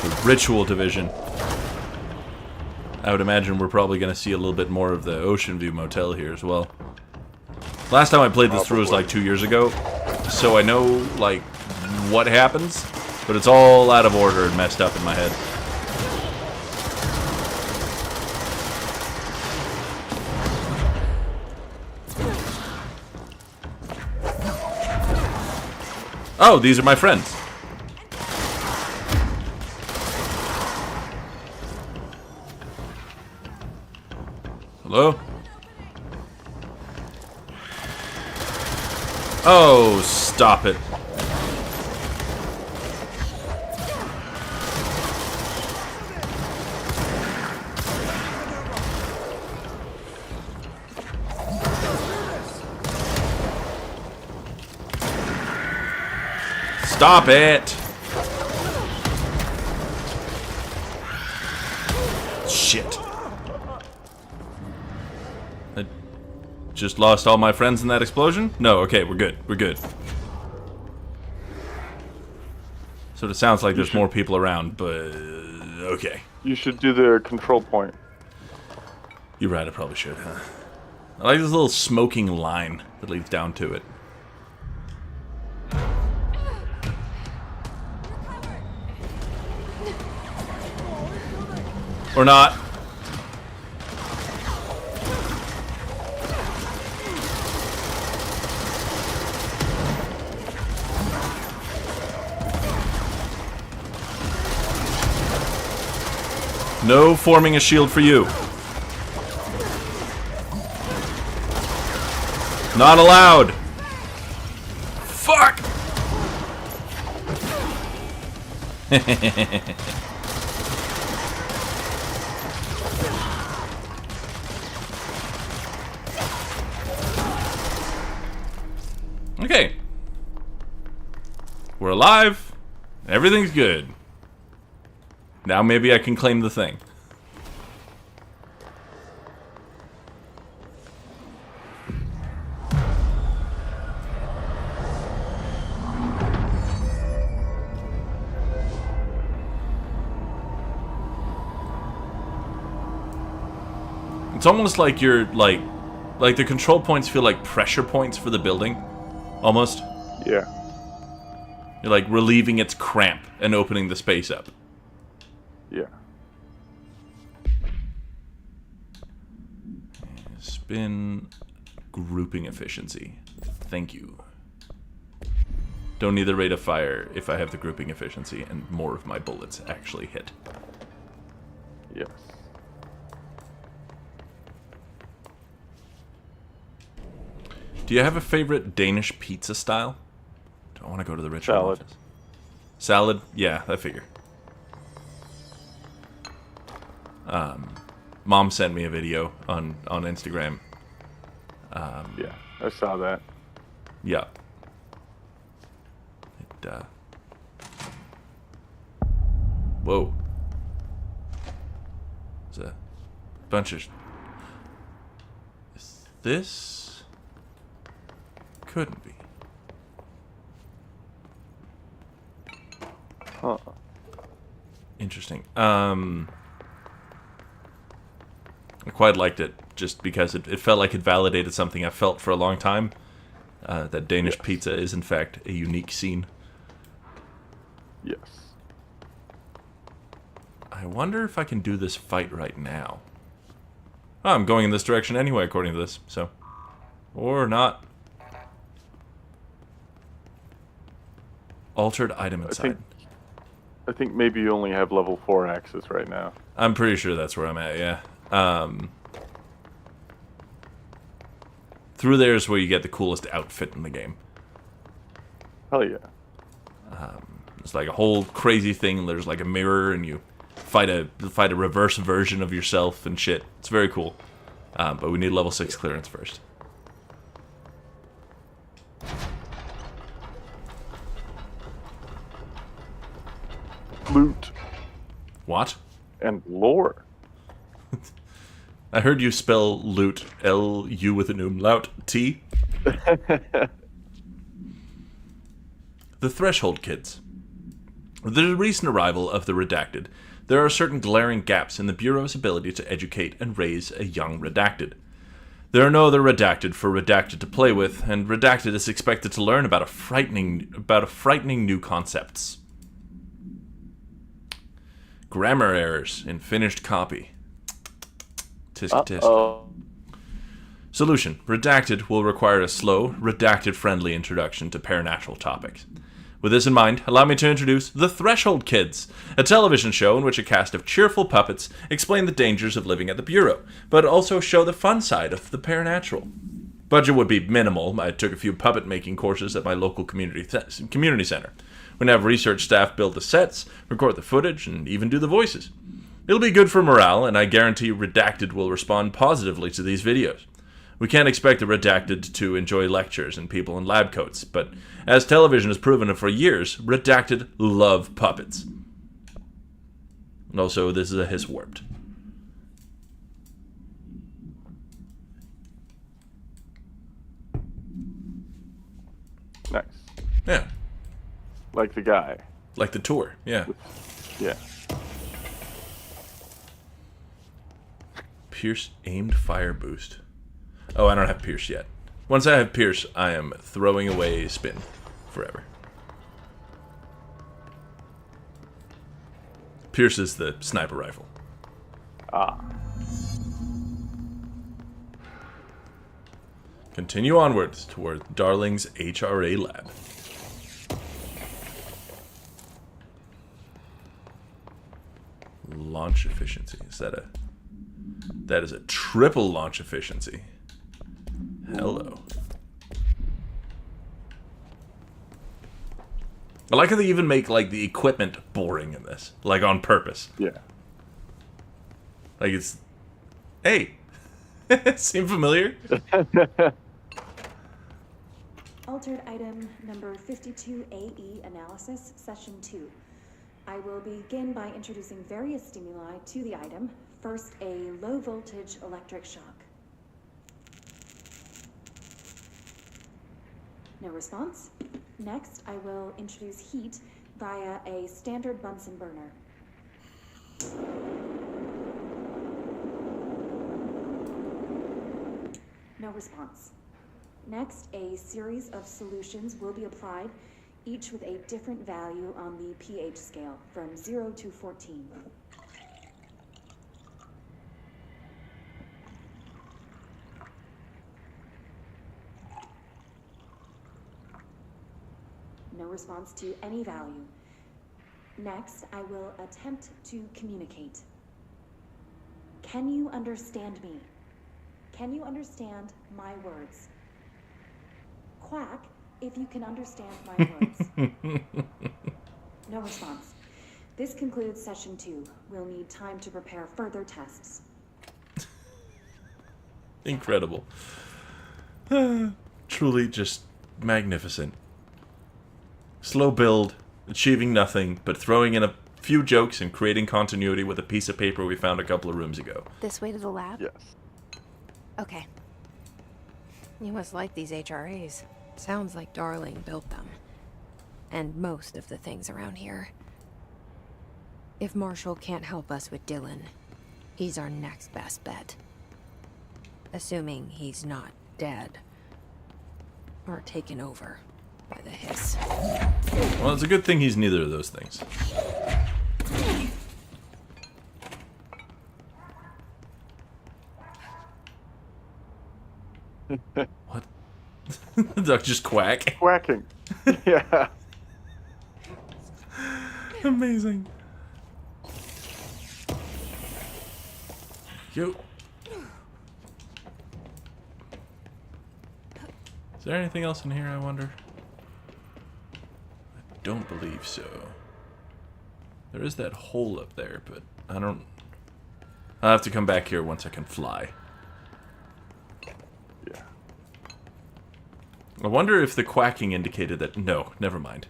The Ritual Division. I would imagine we're probably going to see a little bit more of the Ocean View Motel here as well. Last time I played this through was like 2 years ago, so I know like what happens, but it's all out of order and messed up in my head. Oh, these are my friends. Hello? Oh, stop it. Stop it! Shit. I just lost all my friends in that explosion? No, okay, we're good. We're good. So it sounds like there's more people around, but okay. You should do the control point. You're right, I probably should, huh? I like this little smoking line that leads down to it. Or not. No forming a shield for you. Not allowed. Fuck. Okay. We're alive. Everything's good. Now maybe I can claim the thing. It's almost like you're like the control points feel like pressure points for the building. Almost. Yeah. You're like relieving its cramp and opening the space up. Yeah. Spin grouping efficiency. Thank you. Don't need the rate of fire if I have the grouping efficiency and more of my bullets actually hit. Yes. Do you have a favorite Danish pizza style? Do I want to go to the Richmond Salad. office? Salad? Yeah, I figure. Mom sent me a video on Instagram. Yeah, I saw that. Yeah. Whoa. There's a bunch of... Is this... Couldn't be. Huh. Interesting. I quite liked it, just because it felt like it validated something I felt for a long time. That Danish pizza is, in fact, a unique scene. Yes. I wonder if I can do this fight right now. Oh, I'm going in this direction anyway, according to this, so... Or not. Altered item inside. I think maybe you only have level 4 access right now. I'm pretty sure that's where I'm at, yeah. Through there is where you get the coolest outfit in the game. Hell yeah. It's like a whole crazy thing. There's like a mirror, and you fight a reverse version of yourself and shit. It's very cool. But we need level 6 clearance first. Loot What? and lore. I heard you spell loot L-U with an umlaut T. The Threshold Kids. With the recent arrival of the Redacted, there are certain glaring gaps in the Bureau's ability to educate and raise a young Redacted. There are no other Redacted for Redacted to play with, and Redacted is expected to learn about a frightening new concepts. Grammar errors in finished copy. Tisk tisk. Uh-oh. Solution. Redacted will require a slow, Redacted-friendly introduction to paranatural topics. With this in mind, allow me to introduce The Threshold Kids, a television show in which a cast of cheerful puppets explain the dangers of living at the Bureau, but also show the fun side of the paranatural. Budget would be minimal. I took a few puppet-making courses at my local community center. We'd have research staff build the sets, record the footage, and even do the voices. It'll be good for morale, and I guarantee Redacted will respond positively to these videos. We can't expect the Redacted to enjoy lectures and people in lab coats, but as television has proven for years, Redacted love puppets. And also, this is a hiss warped. Nice. Yeah, Like the guy. like the tour, yeah. Yeah. Pierce aimed fire boost. Oh, I don't have Pierce yet. Once I have Pierce, I am throwing away Spin forever. Pierce is the sniper rifle. Ah. Continue onwards toward Darling's HRA lab. Launch efficiency. That is a triple launch efficiency. Hello. I like how they even make like the equipment boring in this, like on purpose. Yeah. Like it's, hey, seem familiar? Altered item number 52AE analysis, session 2. I will begin by introducing various stimuli to the item. First, a low voltage electric shock. No response. Next, I will introduce heat via a standard Bunsen burner. No response. Next, a series of solutions will be applied, each with a different value on the pH scale, from 0 to 14. No response to any value. Next, I will attempt to communicate. Can you understand me? Can you understand my words? Quack, if you can understand my words. No response. This concludes session 2. We'll need time to prepare further tests. Incredible. Truly just magnificent. Slow build, achieving nothing, but throwing in a few jokes and creating continuity with a piece of paper we found a couple of rooms ago. This way to the lab? Yes. Okay. You must like these HRAs. Sounds like Darling built them. And most of the things around here. If Marshall can't help us with Dylan, he's our next best bet. Assuming he's not dead. Or taken over by the hiss. Well, it's a good thing he's neither of those things. What? The duck just quack. Quacking. Yeah. Amazing. Yo. Is there anything else in here, I wonder? I don't believe so. There is that hole up there, but I don't... I'll have to come back here once I can fly. Yeah. I wonder if the quacking indicated that... No, never mind.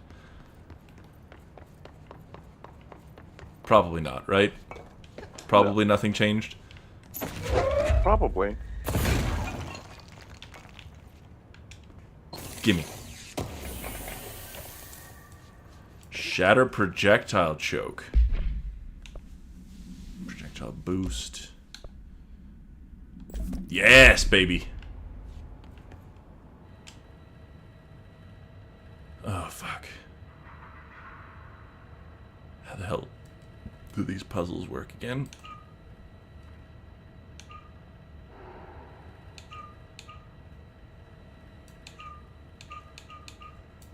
Probably not, right? Probably nothing changed? Probably. Gimme. Shatter projectile choke. Projectile boost. Yes, baby. Oh, fuck. How the hell do these puzzles work again?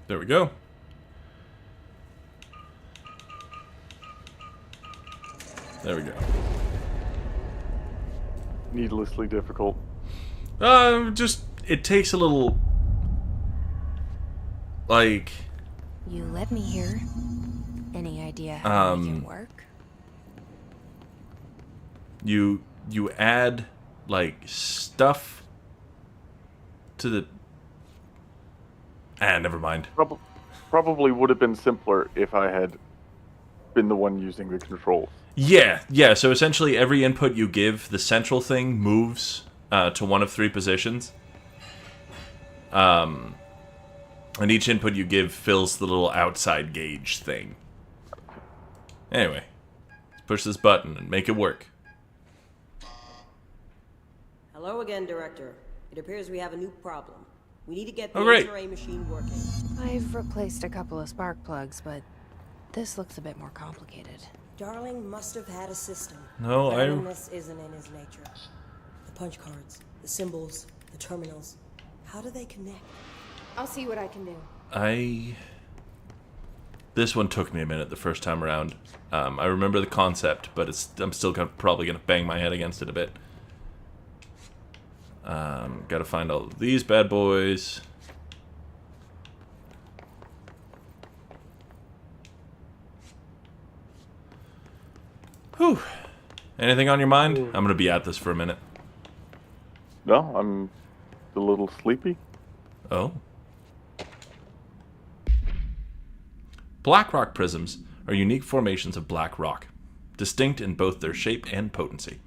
There we go. There we go. Needlessly difficult. Just, it takes a little, like... You led me here. Any idea how we can work? You add, like, stuff to the... never mind. Probably would have been simpler if I had been the one using the controls. Yeah, so essentially every input you give, the central thing moves to one of 3 positions. And each input you give fills the little outside gauge thing. Anyway, let's push this button and make it work. Hello again, Director. It appears we have a new problem. We need to get the great. HRA machine working. I've replaced a couple of spark plugs, but this looks a bit more complicated. Darling must have had a system. No, Randomness isn't in his nature. The punch cards, the symbols, the terminals. How do they connect? I'll see what I can do. This one took me a minute the first time around. I remember the concept, but I'm still probably gonna bang my head against it a bit. Gotta find all of these bad boys. Whew. Anything on your mind? I'm gonna be at this for a minute. No, I'm a little sleepy. Oh. Black rock prisms are unique formations of black rock, distinct in both their shape and potency.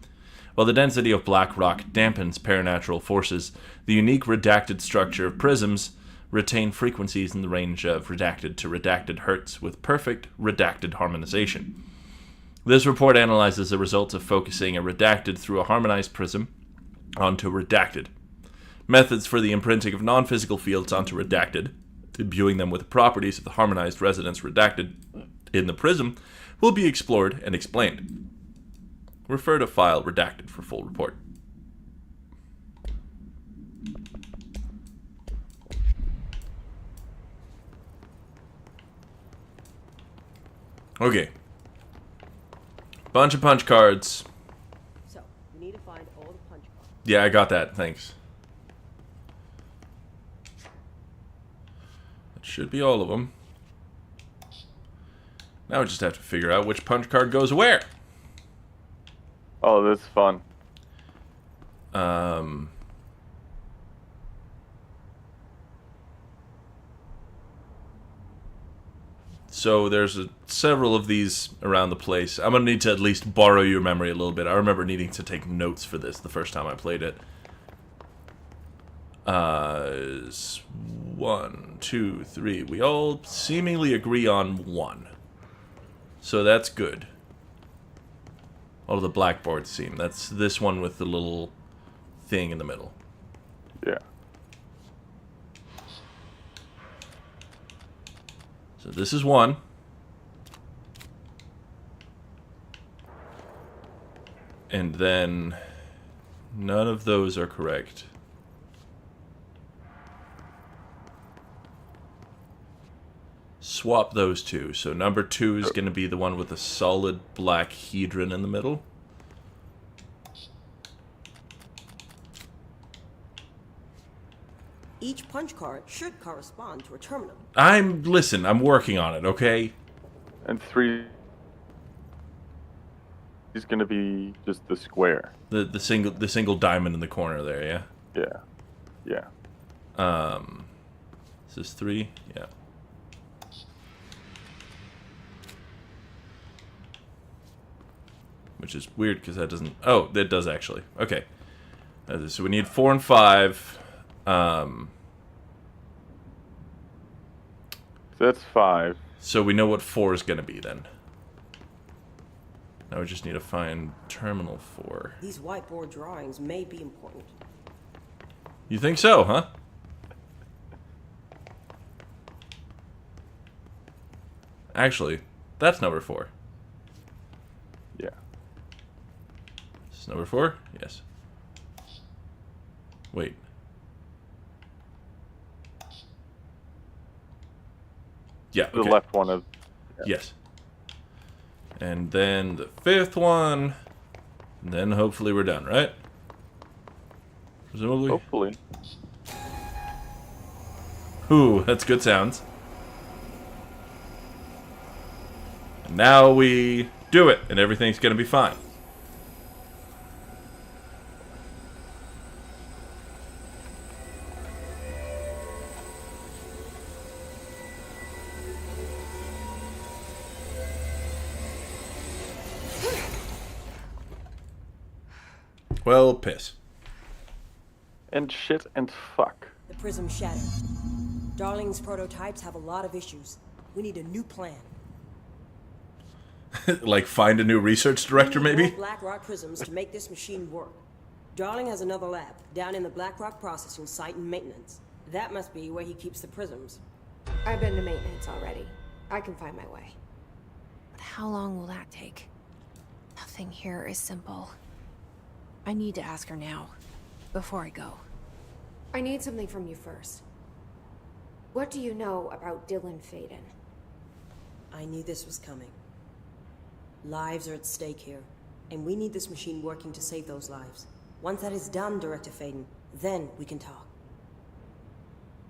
While the density of black rock dampens paranatural forces, the unique redacted structure of prisms retain frequencies in the range of redacted to redacted hertz with perfect redacted harmonization. This report analyzes the results of focusing a redacted through a harmonized prism onto redacted. Methods for the imprinting of non-physical fields onto redacted, imbuing them with the properties of the harmonized resonance redacted in the prism, will be explored and explained. Refer to file redacted for full report. Okay. Bunch of punch cards. So, we need to find all the punch cards. Yeah, I got that. Thanks. That should be all of them. Now we just have to figure out which punch card goes where. Oh, this is fun. So there's several of these around the place. I'm going to need to at least borrow your memory a little bit. I remember needing to take notes for this the first time I played it. 1, 2, 3. We all seemingly agree on 1. So that's good. Oh, the blackboard seam. That's this one with the little thing in the middle. Yeah. So this is 1. And then none of those are correct. Swap those two. So number 2 is going to be the one with a solid black hedron in the middle. Each punch card should correspond to a terminal. Listen, I'm working on it, okay? And 3 is going to be just the square. The single diamond in the corner there, yeah? Yeah. This is 3, yeah. Which is weird because that doesn't... Oh, that does actually. Okay. So we need 4 and 5. So that's 5. So we know what 4 is going to be then. Now we just need to find terminal 4. These whiteboard drawings may be important. You think so, huh? Actually, that's number 4. Yeah. This is number 4? Yes. Wait. Yeah, okay. The left one of... Yeah. Yes. And then the 5th one. And then hopefully we're done, right? Presumably. Hopefully. Ooh, that's good sounds. And now we do it, and everything's gonna be fine. Well, piss. And shit and fuck. The prism shattered. Darling's prototypes have a lot of issues. We need a new plan. Like find a new research director, We need maybe? more Blackrock prisms to make this machine work. Darling has another lab down in the Blackrock processing site in maintenance. That must be where he keeps the prisms. I've been to maintenance already. I can find my way. But how long will that take? Nothing here is simple. I need to ask her now, before I go. I need something from you first. What do you know about Dylan Faden? I knew this was coming. Lives are at stake here, and we need this machine working to save those lives. Once that is done, Director Faden, then we can talk.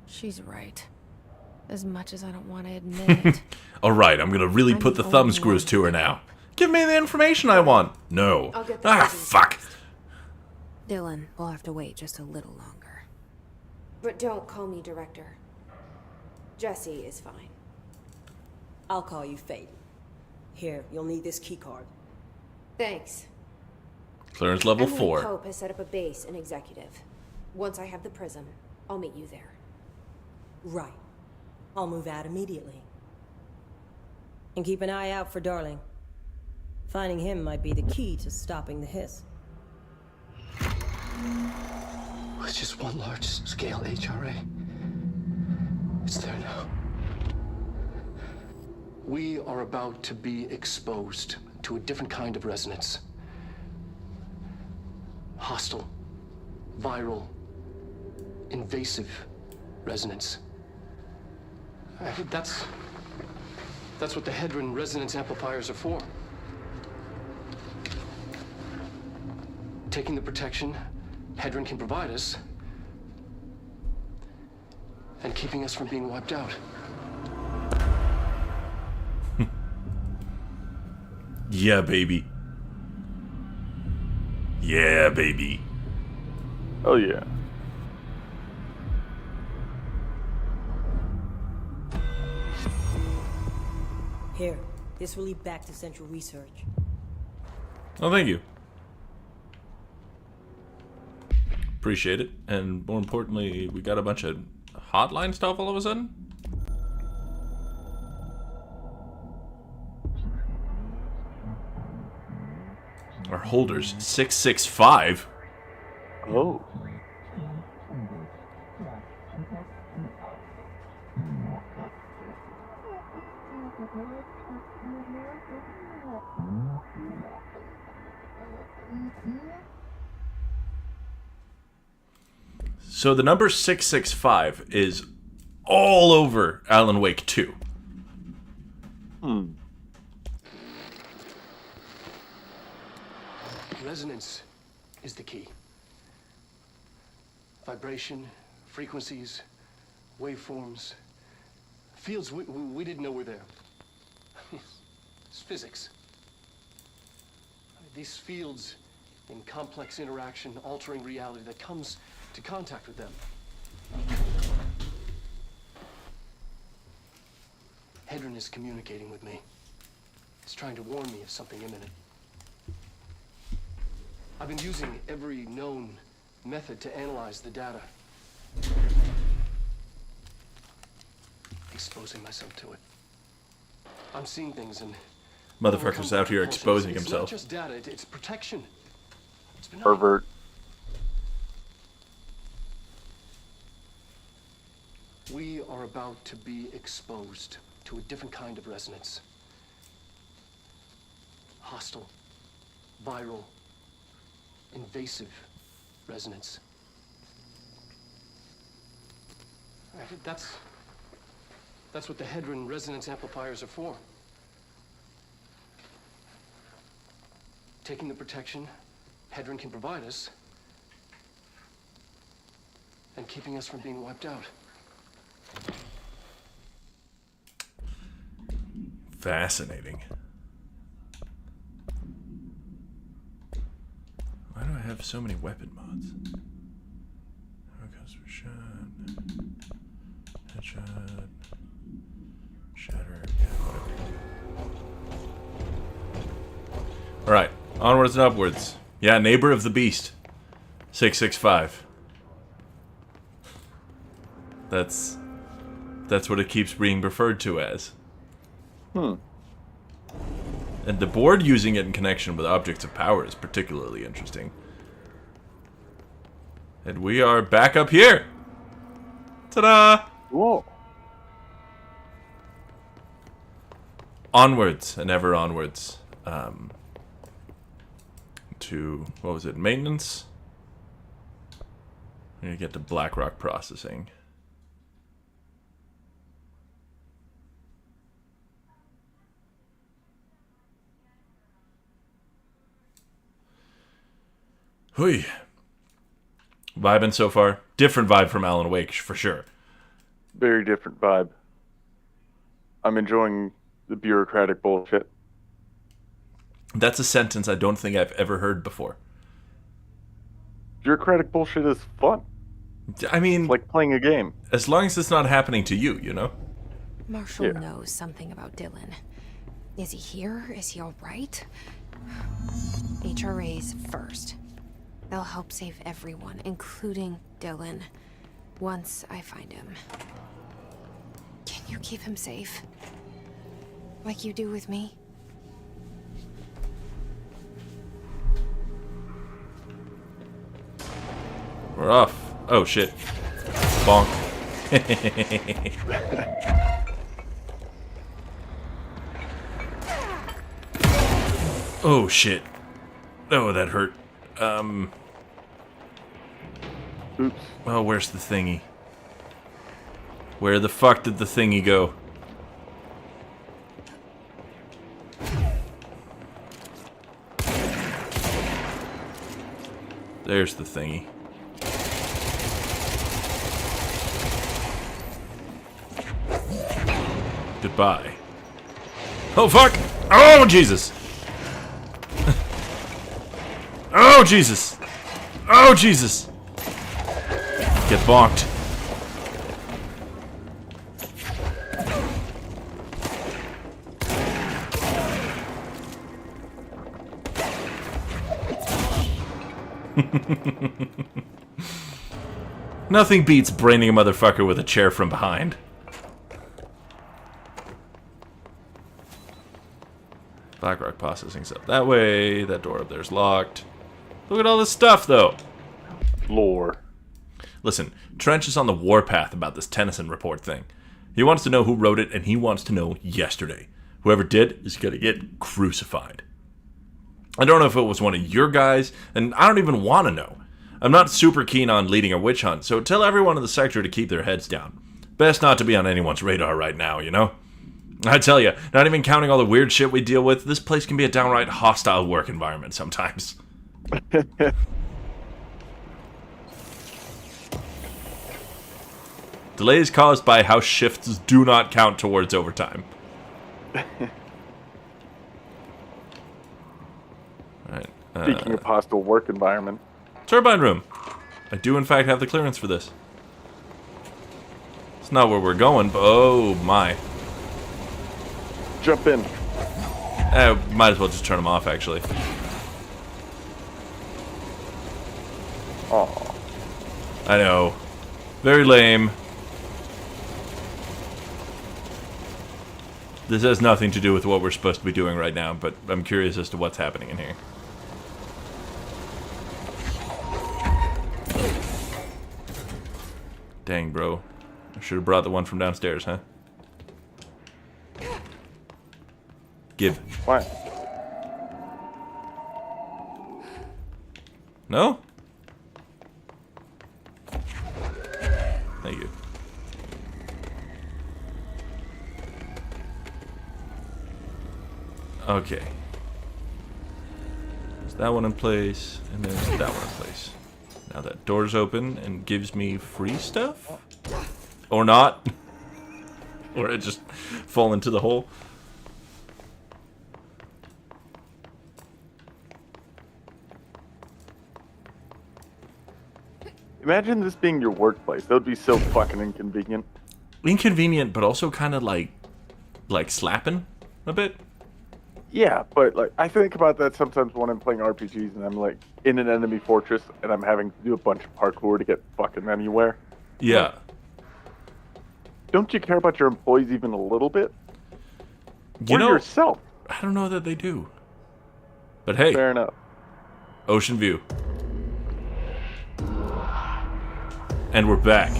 She's right. As much as I don't want to admit it. Alright, I'm gonna really I'm put the the thumb only screws one to her now. Give me the information I want. No. I'll get the Ah, prisms fuck. fixed. Dylan will have to wait just a little longer. But don't call me Director. Jesse is fine. I'll call you Faden. Here, you'll need this keycard. Thanks. Clearance level Emily 4. Pope has set up a base in Executive. Once I have the prism, I'll meet you there. Right. I'll move out immediately. And keep an eye out for Darling. Finding him might be the key to stopping the hiss. It's just one large-scale HRA. It's there now. We are about to be exposed to a different kind of resonance. Hostile, viral, invasive resonance. That's That's what the Hedron resonance amplifiers are for. Taking the protection Hedron can provide us, and keeping us from being wiped out. Yeah, baby. Yeah, baby. Oh yeah. Here, this will lead back to Central Research. Oh, thank you. Appreciate it. And more importantly, we got a bunch of hotline stuff all of a sudden. Our holders 665. Oh. So the number 665 is all over Alan Wake 2. Resonance is the key. Vibration, frequencies, waveforms, fields we didn't know were there. It's physics. These fields in complex interaction, altering reality that comes to contact with them. Hedron is communicating with me. It's trying to warn me of something imminent. I've been using every known method to analyze the data. Exposing myself to it. I'm seeing things and... Motherfucker's out here exposing it's himself. Not just data, it's protection. It's benign. Pervert. We are about to be exposed to a different kind of resonance. Hostile, viral, invasive resonance. That's what the Hedron resonance amplifiers are for. Taking the protection Hedron can provide us, and keeping us from being wiped out. Fascinating. Why do I have so many weapon mods? Because we're shot. Headshot. Shatter. Yeah, whatever. Alright. Onwards and upwards. Yeah, neighbor of the beast. 665. That's what it keeps being referred to as. And the board using it in connection with objects of power is particularly interesting. And we are back up here. Ta-da! Whoa. Onwards and ever onwards. To, what was it, maintenance? We're gonna get to Blackrock processing. Hui. Vibing so far. Different vibe from Alan Wake, for sure. Very different vibe. I'm enjoying the bureaucratic bullshit. That's a sentence I don't think I've ever heard before. Bureaucratic bullshit is fun. I mean... It's like playing a game. As long as it's not happening to you, you know? Marshall knows something about Dylan. Is he here? Is he alright? HRAs first. They'll help save everyone, including Dylan, once I find him. Can you keep him safe? Like you do with me? We're off. Oh, shit. Bonk. Oh, shit. Oh, that hurt. Oops. Oh, where's the thingy? Where the fuck did the thingy go? There's the thingy. Goodbye. Oh, fuck! Oh, Jesus! Oh, Jesus! Oh, Jesus! Get bonked. Nothing beats braining a motherfucker with a chair from behind. Blackrock processing's up that way. That door up there's locked. Look at all this stuff, though. Lore. Listen, Trench is on the warpath about this Tennyson report thing. He wants to know who wrote it, and he wants to know yesterday. Whoever did is gonna get crucified. I don't know if it was one of your guys, and I don't even want to know. I'm not super keen on leading a witch hunt, so tell everyone in the sector to keep their heads down. Best not to be on anyone's radar right now, you know? I tell you, not even counting all the weird shit we deal with, this place can be a downright hostile work environment sometimes. Delays caused by house shifts do not count towards overtime. Alright. Speaking of hostile work environment. Turbine room. I do in fact have the clearance for this. It's not where we're going, but oh my. Jump in. Might as well just turn them off, actually. Aw. I know. Very lame. This has nothing to do with what we're supposed to be doing right now, but I'm curious as to what's happening in here. Dang, bro. I should have brought the one from downstairs, huh? Give. Why? No? Thank you. Okay. There's that one in place, and there's that one in place. Now that door's open and gives me free stuff? Or not. Or it just fall into the hole. Imagine this being your workplace. That would be so fucking inconvenient. Inconvenient, but also kind of like slapping a bit. Yeah, but like I think about that sometimes when I'm playing RPGs and I'm like in an enemy fortress and I'm having to do a bunch of parkour to get fucking anywhere. Yeah. Don't you care about your employees even a little bit? You know, yourself. I don't know that they do. But hey. Fair enough. Ocean view. And we're back.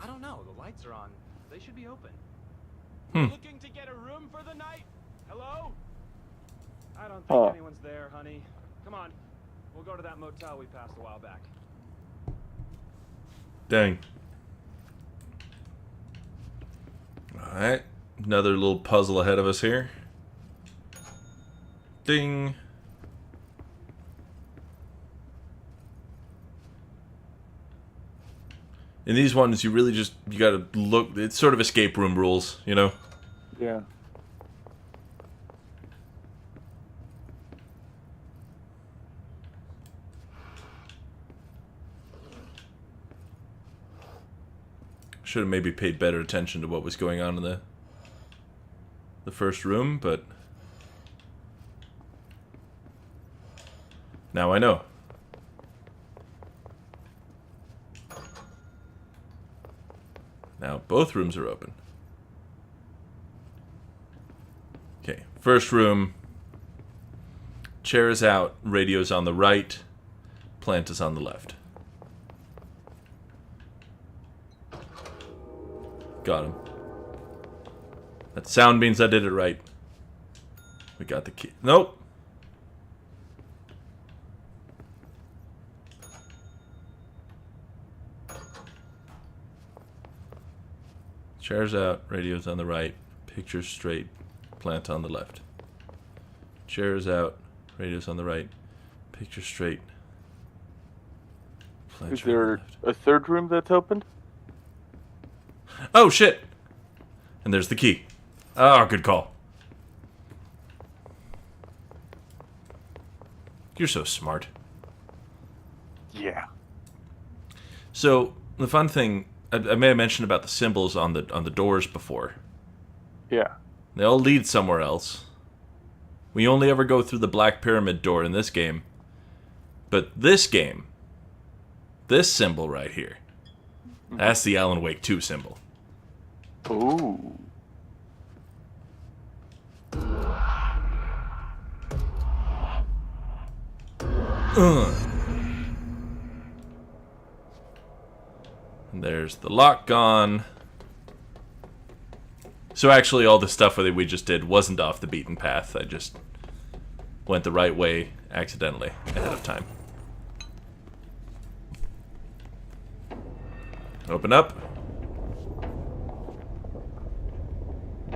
I don't know. The lights are on. They should be open. Looking to get a room for the night? Hello? I don't think anyone's there, honey. Come on. We'll go to that motel we passed a while back. Dang. Alright. Another little puzzle ahead of us here. Ding. In these ones, you really just, you gotta look, it's sort of escape room rules, you know? Yeah. Should have maybe paid better attention to what was going on in the first room, but now I know. Now both rooms are open. Okay, first room. Chair is out, radio's on the right, plant is on the left. Got him. That sound means I did it right. We got the key. Nope. Chairs out, radios on the right, pictures straight, plant on the left. Chairs out, radios on the right, pictures straight. Plant Is on the there left. a third room that's opened? Oh shit! And there's the key. Oh, good call. You're so smart. Yeah. So the fun thing, I may have mentioned about the symbols on the doors before. Yeah. They all lead somewhere else. We only ever go through the Black Pyramid door in this game. But this game, this symbol right here, that's the Alan Wake 2 symbol. Ooh. And there's the lock gone. So actually all the stuff that we just did wasn't off the beaten path. I just went the right way accidentally ahead of time. Open up.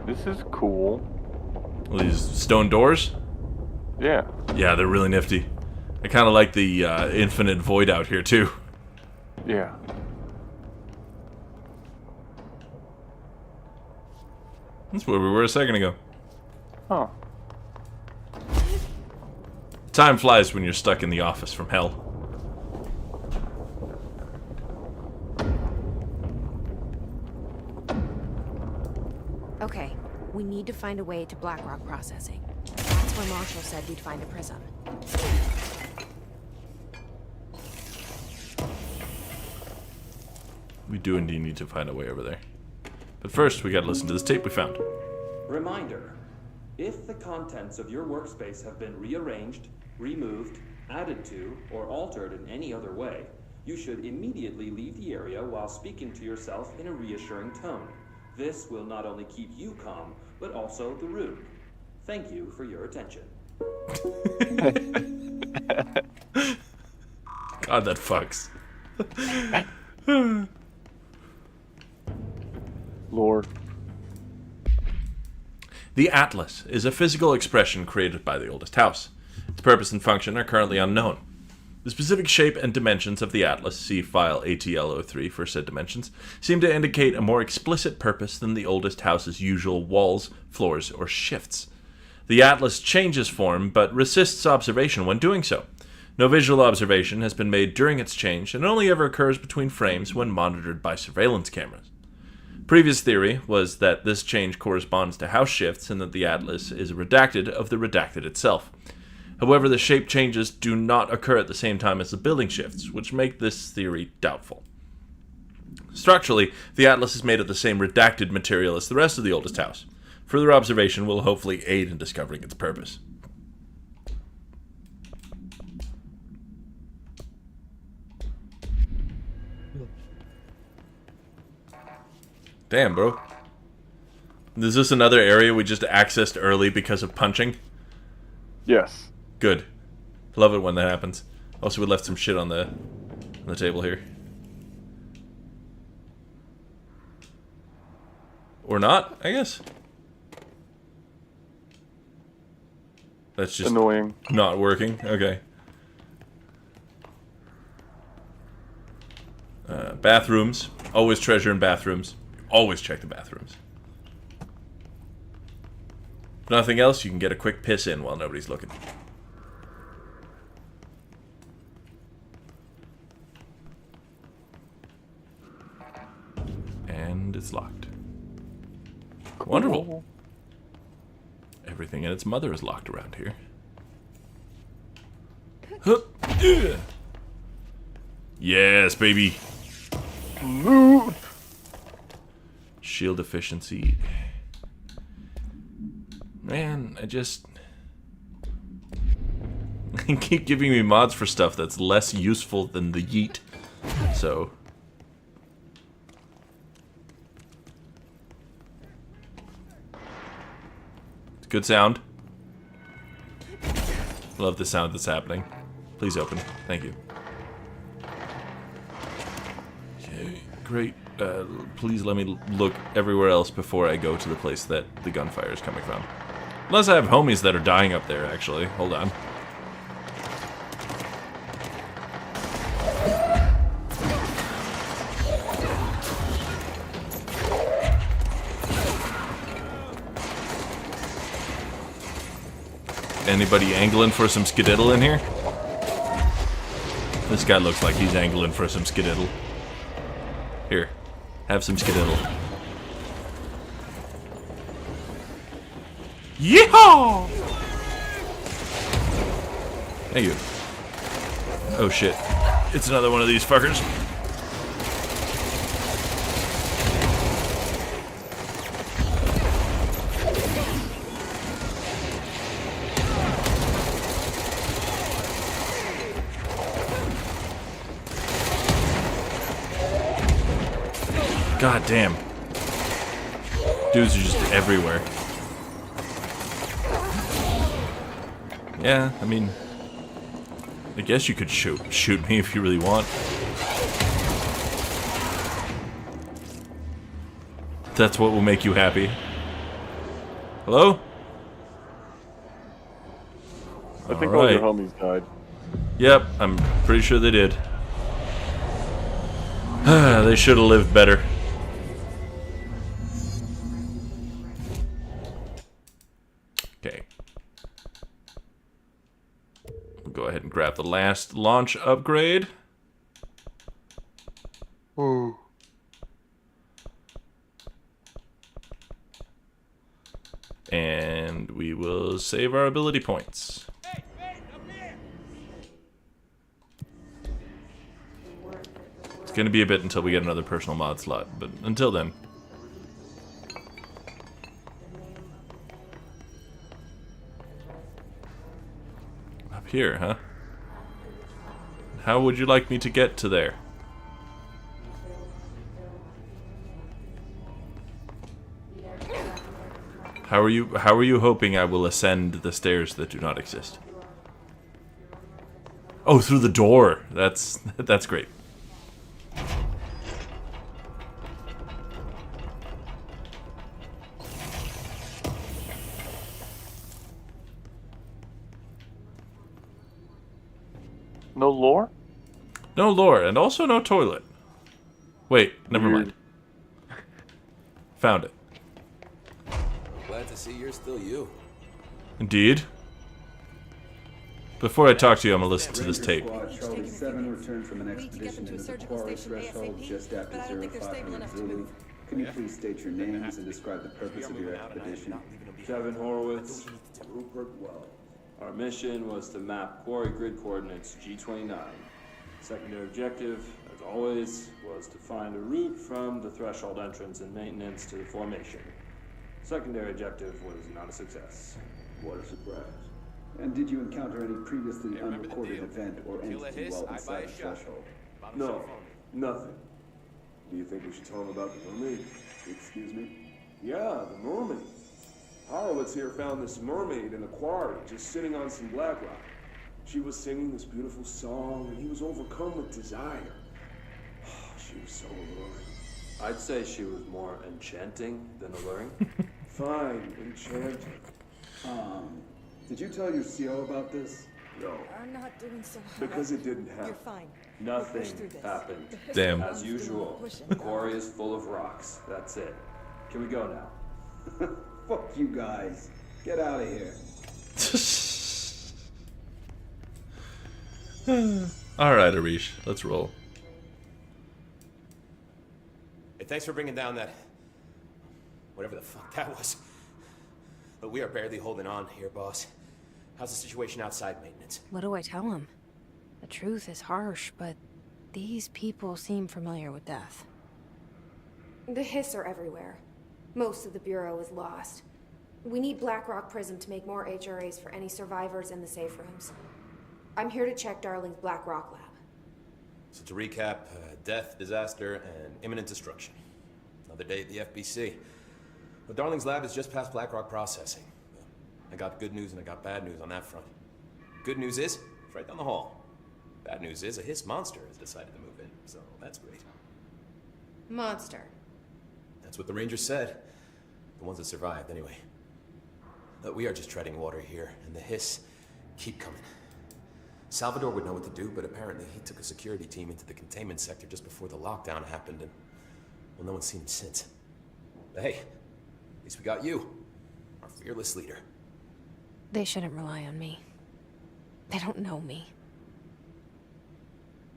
This is cool. These stone doors? Yeah. Yeah, they're really nifty. I kind of like the infinite void out here too. Yeah. That's where we were a second ago. Huh. Time flies when you're stuck in the office from hell. Okay, we need to find a way to Blackrock processing. That's where Marshall said we'd find a prism. We do indeed need to find a way over there. But first, we gotta listen to this tape we found. Reminder. If the contents of your workspace have been rearranged, removed, added to, or altered in any other way, you should immediately leave the area while speaking to yourself in a reassuring tone. This will not only keep you calm, but also the room. Thank you for your attention. God, that fucks. Lore. The Atlas is a physical expression created by the oldest house. Its purpose and function are currently unknown. The specific shape and dimensions of the Atlas, see file ATL03 for said dimensions, seem to indicate a more explicit purpose than the oldest house's usual walls, floors, or shifts. The Atlas changes form, but resists observation when doing so. No visual observation has been made during its change, and only ever occurs between frames when monitored by surveillance cameras. Previous theory was that this change corresponds to house shifts and that the Atlas is redacted of the redacted itself. However, the shape changes do not occur at the same time as the building shifts, which make this theory doubtful. Structurally, the Atlas is made of the same redacted material as the rest of the oldest house. Further observation will hopefully aid in discovering its purpose. Damn, bro. Is this another area we just accessed early because of punching? Yes. Good. Love it when that happens. Also, we left some shit on the table here. Or not, I guess. That's just annoying. Not working. Okay. Bathrooms. Always treasure in bathrooms. Always check the bathrooms. If nothing else, you can get a quick piss in while nobody's looking. And it's locked. Cool. Wonderful. Everything and its mother is locked around here. Huh. Yeah. Yes, baby. Loot. Shield efficiency. Man, I just... They keep giving me mods for stuff that's less useful than the yeet. So... It's good sound. Love the sound that's happening. Please open. Thank you. Okay, great. please let me look everywhere else before I go to the place that the gunfire is coming from. Unless I have homies that are dying up there, actually. Hold on. Anybody angling for some skididdle in here? This guy looks like he's angling for some skididdle. Here, have some skididdle. Yeehaw! Thank you. Oh shit. It's another one of these fuckers. God damn. Dudes are just everywhere. Yeah, I mean, I guess you could shoot me if you really want. That's what will make you happy. Hello? I think all your homies died. Yep, I'm pretty sure they did. They should have lived better. Okay. We'll go ahead and grab the last launch upgrade. Ooh. And we will save our ability points. It's going to be a bit until we get another personal mod slot, but until then. Up here, huh? How would you like me to get to there? How are you hoping I will ascend the stairs that do not exist? Oh, through the door. That's great. No lore? No lore, and also no toilet. Wait, never mind. Found it. Glad to see you're still you. Indeed. Before I talk to you, I'm gonna listen to this tape. Charlie 7 returned from an expedition into the Quarry threshold just after 0500 Zulu. Can you please state your names and describe the purpose of your expedition? Kevin Horowitz, Rupert Well. Our mission was to map quarry grid coordinates G29. Secondary objective, as always, was to find a route from the threshold entrance and maintenance to the formation. Secondary objective was not a success. What a surprise. And did you encounter any previously unrecorded event or entity while inside the threshold? No, nothing. Do you think we should tell him about the mermaid? Excuse me? Yeah, the mermaid. Horowitz here found this mermaid in the quarry, just sitting on some black rock. She was singing this beautiful song, and he was overcome with desire. She was so alluring. I'd say she was more enchanting than alluring. Fine, enchanting. Did you tell your CO about this? No. I'm not doing so hard. Because it didn't happen. You're fine. Nothing happened. Damn. As usual, the quarry is full of rocks. That's it. Can we go now? Fuck you guys. Get out of here. Alright, Arish. Let's roll. Hey, thanks for bringing down that... whatever the fuck that was. But we are barely holding on here, boss. How's the situation outside maintenance? What do I tell him? The truth is harsh, but these people seem familiar with death. The Hiss are everywhere. Most of the Bureau is lost. We need Blackrock Prism to make more HRAs for any survivors in the safe rooms. I'm here to check Darling's Blackrock lab. So to recap, death, disaster, and imminent destruction. Another day at the FBC. But Darling's lab is just past Blackrock processing. I got good news and I got bad news on that front. Good news is, it's right down the hall. Bad news is, a Hiss monster has decided to move in, so that's great. Monster. That's what the Rangers said. The ones that survived, anyway. But we are just treading water here, and the hiss keep coming. Salvador would know what to do, but apparently he took a security team into the containment sector just before the lockdown happened, and, well, no one's seen him since. But hey, at least we got you, our fearless leader. They shouldn't rely on me. They don't know me.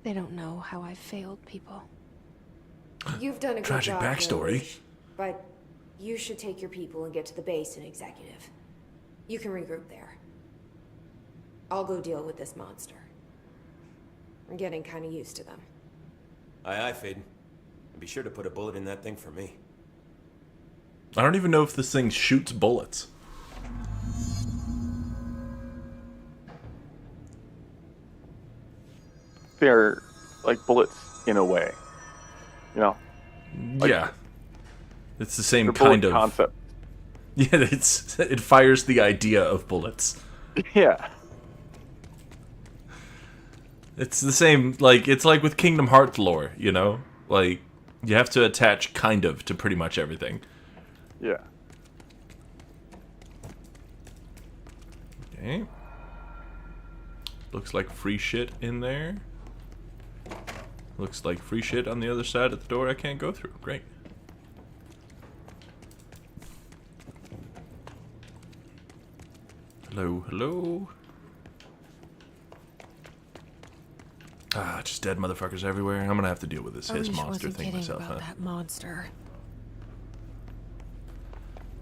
They don't know how I've failed people. You've done a good Tragic job, backstory. Roche, but you should take your people and get to the base in Executive. You can regroup there. I'll go deal with this monster. I'm getting kind of used to them. Aye, aye, Faden. And be sure to put a bullet in that thing for me. I don't even know if this thing shoots bullets. They're like bullets in a way. You know? Like, yeah. It's the same the kind bullet of concept. Yeah, it fires the idea of bullets. Yeah. It's the same, like, it's like with Kingdom Hearts lore, you know? Like, you have to attach kind of to pretty much everything. Yeah. Okay. Looks like free shit in there. Looks like free shit on the other side of the door I can't go through. Great. Hello, hello. Ah, just dead motherfuckers everywhere. I'm gonna have to deal with this hiss monster thing myself, about huh? that monster.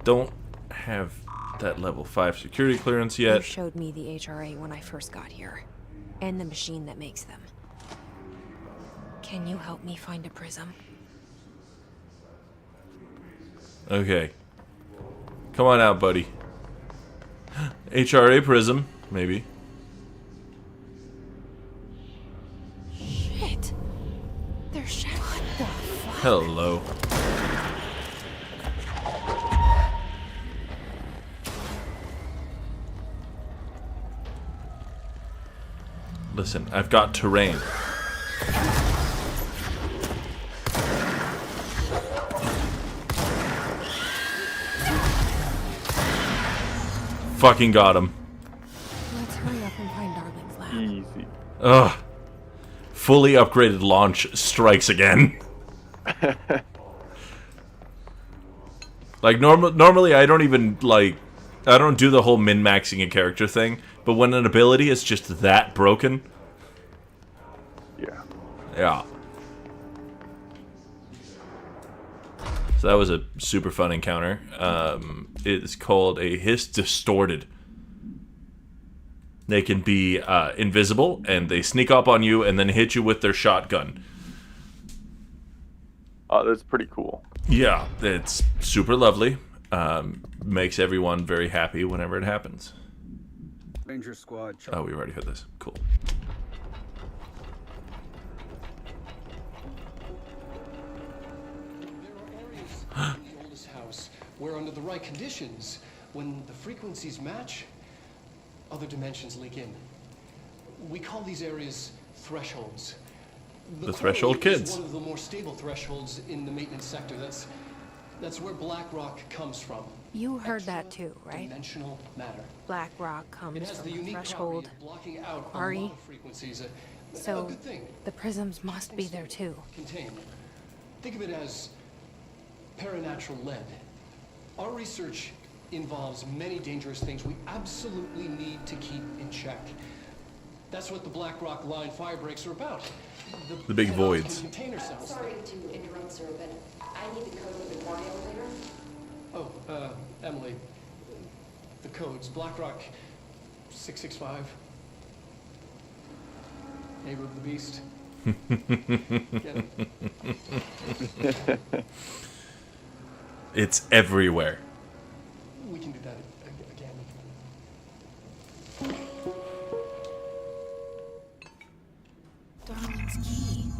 Don't have that level 5 security clearance You yet. showed me the HRA when I first got here, and the machine that makes them. Can you help me find a prism? Okay. Come on out, buddy. HRA prism, maybe. Shit. They're shut. What the fuck? Hello. Listen, I've got terrain. Fucking got him. Let's hurry up and find Darling's lab. Easy. Ugh. Fully upgraded launch strikes again. Like, normally I don't even, like, I don't do the whole min-maxing a character thing, but when an ability is just that broken... Yeah. Yeah. So that was a super fun encounter. It's called a Hiss Distorted. They can be invisible, and they sneak up on you and then hit you with their shotgun. Oh, that's pretty cool. Yeah, it's super lovely. Makes everyone very happy whenever it happens. Ranger squad. Oh, we already heard this. Cool. There are areas in the oldest house where, under the right conditions, when the frequencies match, other dimensions leak in. We call these areas thresholds. The threshold core is kids. one of the more stable thresholds in the maintenance sector. That's where BlackRock comes from. You heard that too, right? Dimensional matter. BlackRock It comes has the from the unique threshold. property of blocking out a Quarry. lot of frequencies. A So good thing. the prisms must be there too. Contained. Think of it as paranatural lead. Our research involves many dangerous things we absolutely need to keep in check. That's what the BlackRock line fire breaks are about. The big voids. Container cells. Sorry to interrupt, sir, but I need the code for the quarry elevator. Oh, Emily. The codes. BlackRock 665. Neighbor of the Beast. Get it? It's everywhere. We can do that again. Darling's key.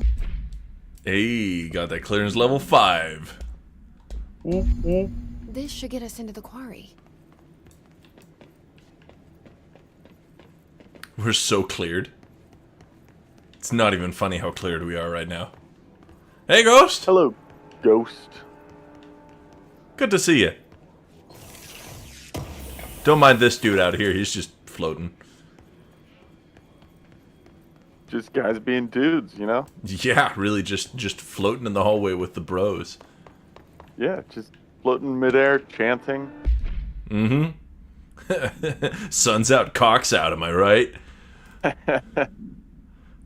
Hey, got that clearance level 5. This should get us into the quarry. We're so cleared. It's not even funny how cleared we are right now. Hey, Ghost! Hello. Ghost. Good to see you. Don't mind this dude out here. He's just floating. Just guys being dudes, you know? Yeah, really just floating in the hallway with the bros. Yeah, just floating midair, chanting. Mm-hmm. Sun's out, cock's out, am I right?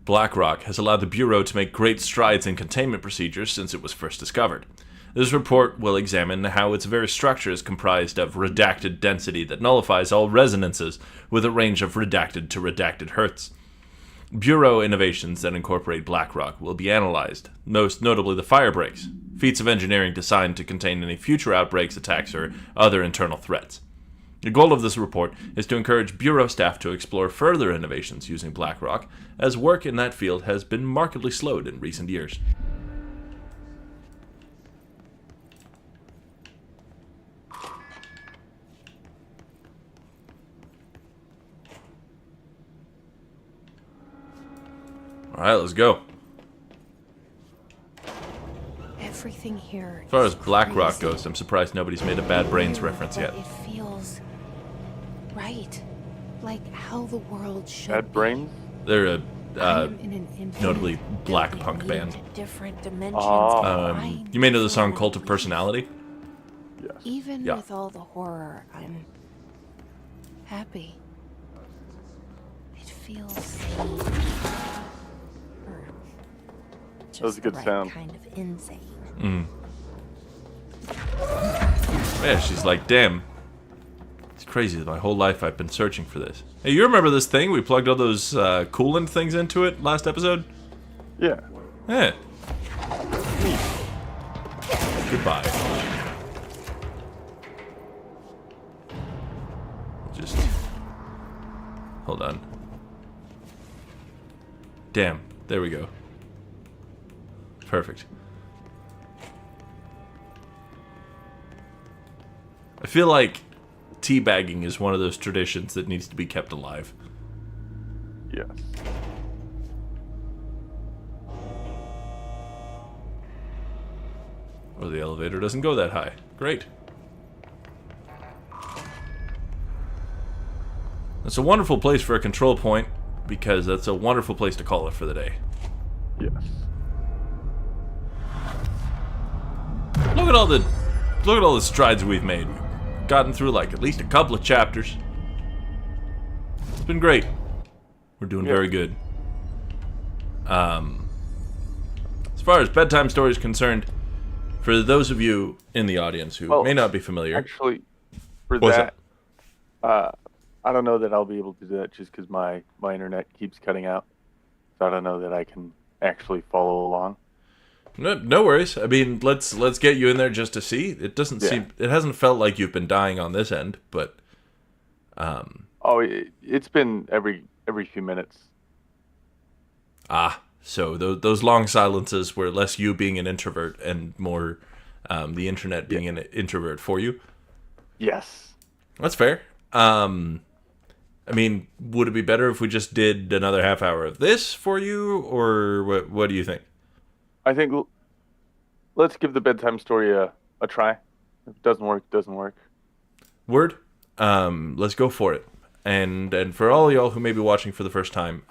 BlackRock has allowed the Bureau to make great strides in containment procedures since it was first discovered. This report will examine how its very structure is comprised of redacted density that nullifies all resonances with a range of redacted to redacted hertz. Bureau innovations that incorporate BlackRock will be analyzed, most notably the fire breaks, feats of engineering designed to contain any future outbreaks, attacks, or other internal threats. The goal of this report is to encourage Bureau staff to explore further innovations using BlackRock, as work in that field has been markedly slowed in recent years. Alright, let's go. Everything here. As far as BlackRock goes, I'm surprised nobody's made a Bad Brains reference yet. It feels right, like how the world should. Bad Brains? They're a notably black punk band. Different dimensions. You may know the song Cult of Personality? Yes. Even with all the horror, I'm happy. It feels that was a good sound. Kind of insane. Yeah, she's like, damn. It's crazy that my whole life I've been searching for this. Hey, you remember this thing? We plugged all those coolant things into it last episode? Yeah. Yeah. Goodbye. Just... hold on. Damn. There we go. Perfect. I feel like teabagging is one of those traditions that needs to be kept alive. Yes. Or the elevator doesn't go that high. Great. That's a wonderful place for a control point, because that's a wonderful place to call it for the day. Yes. Look at all the strides we've made. Gotten through like at least a couple of chapters. It's been great. We're doing very good. As far as bedtime story is concerned, for those of you in the audience who may not be familiar, actually, for that, I don't know that I'll be able to do that just because my internet keeps cutting out. So I don't know that I can actually follow along. No worries. I mean, let's get you in there just to see. It doesn't seem, it hasn't felt like you've been dying on this end, but it's been every few minutes. So those long silences were less you being an introvert and more the internet being an introvert for you. Yes, that's fair. I mean, would it be better if we just did another half hour of this for you, or what do you think? I think let's give the bedtime story a try. If it doesn't work, it doesn't work. Word. Let's go for it. And for all y'all who may be watching for the first time,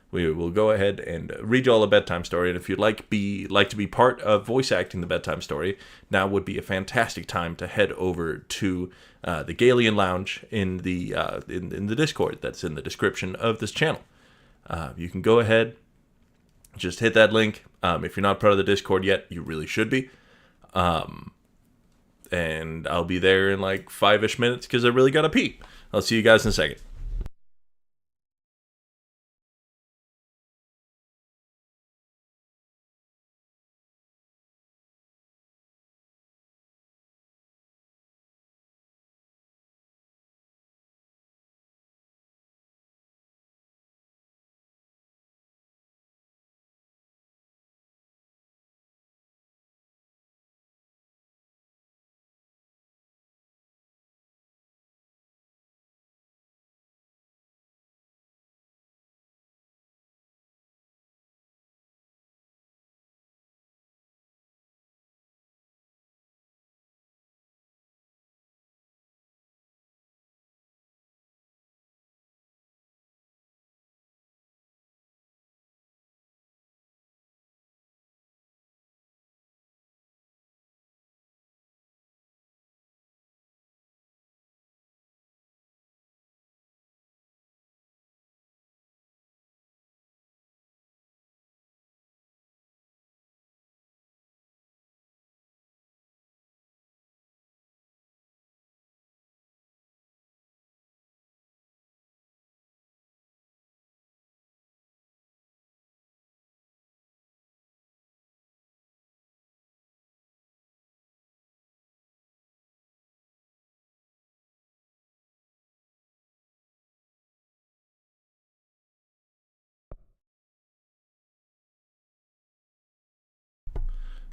we will go ahead and read y'all a bedtime story. And if you'd like to be part of voice acting the bedtime story, now would be a fantastic time to head over to the Galian Lounge in the in the Discord that's in the description of this channel. You can go ahead. Just hit that link. If you're not part of the Discord yet, you really should be. And I'll be there in like 5-ish minutes because I really gotta pee. I'll see you guys in a second.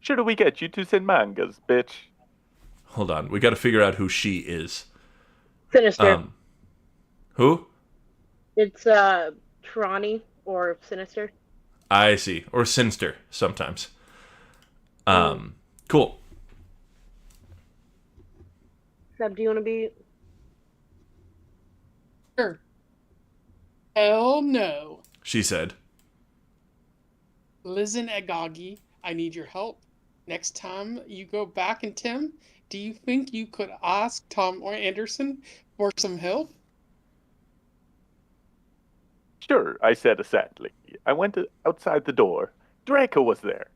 Should we get you to send mangas, bitch? Hold on. We got to figure out who she is. Sinister. Who? It's Trani or Sinister. I see. Or sinister, sometimes. Cool. Seb, do you want to be... Sure. Hell no. She said. Listen, Agagi, I need your help. Next time you go back in Tim, do you think you could ask Tom or Anderson for some help? Sure, I said sadly. I went outside the door. Draco was there.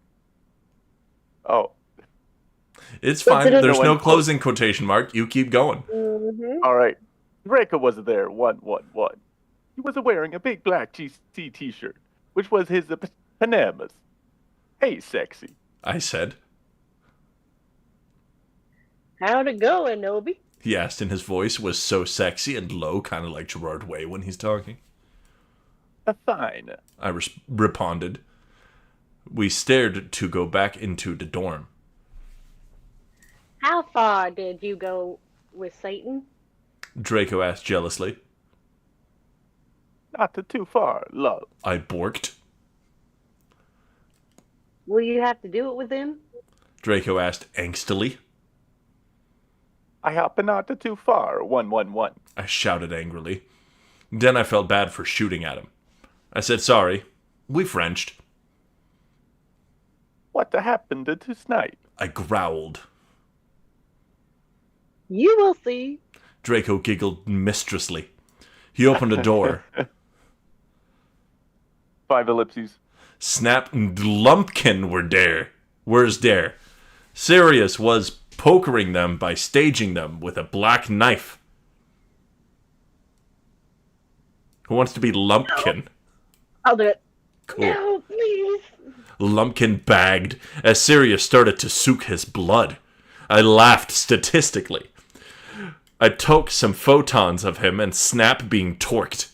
Oh. It's fine. There's no closing quotation mark. You keep going. All right. Draco was there. 111. He was wearing a big black GC t-shirt, which was his Panamas. Hey, sexy. I said. How'd it go, Anobi? He asked, and his voice was so sexy and low, kind of like Gerard Way when he's talking. Fine. I responded. We stared to go back into the dorm. How far did you go with Satan? Draco asked jealously. Not too far, love. I borked. Will you have to do it with him? Draco asked angstily. I hop not too far, 111. I shouted angrily. Then I felt bad for shooting at him. I said sorry. We Frenched. What happened to Snipe? I growled. You will see. Draco giggled mistressly. He opened a door. 5 ellipses. Snap and Lumpkin were there. Where's there? Sirius was pokering them by staging them with a black knife. Who wants to be Lumpkin? I'll do it. Cool. No, please. Lumpkin bagged as Sirius started to soak his blood. I laughed statistically. I took some photons of him and Snap being torqued.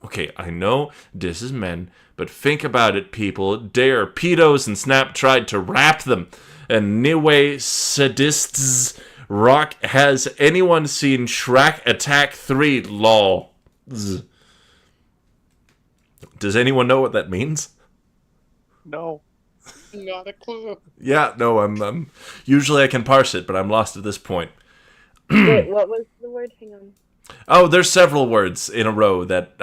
Okay, I know this is men, but think about it, people. They are pedos and Snap tried to rap them. And Niue sadists rock. Has anyone seen Shrek Attack 3? Lol. Does anyone know what that means? No. Not a clue. Yeah, no, I'm usually I can parse it, but I'm lost at this point. Wait, what was the word? Hang on. Oh, there's several words in a row that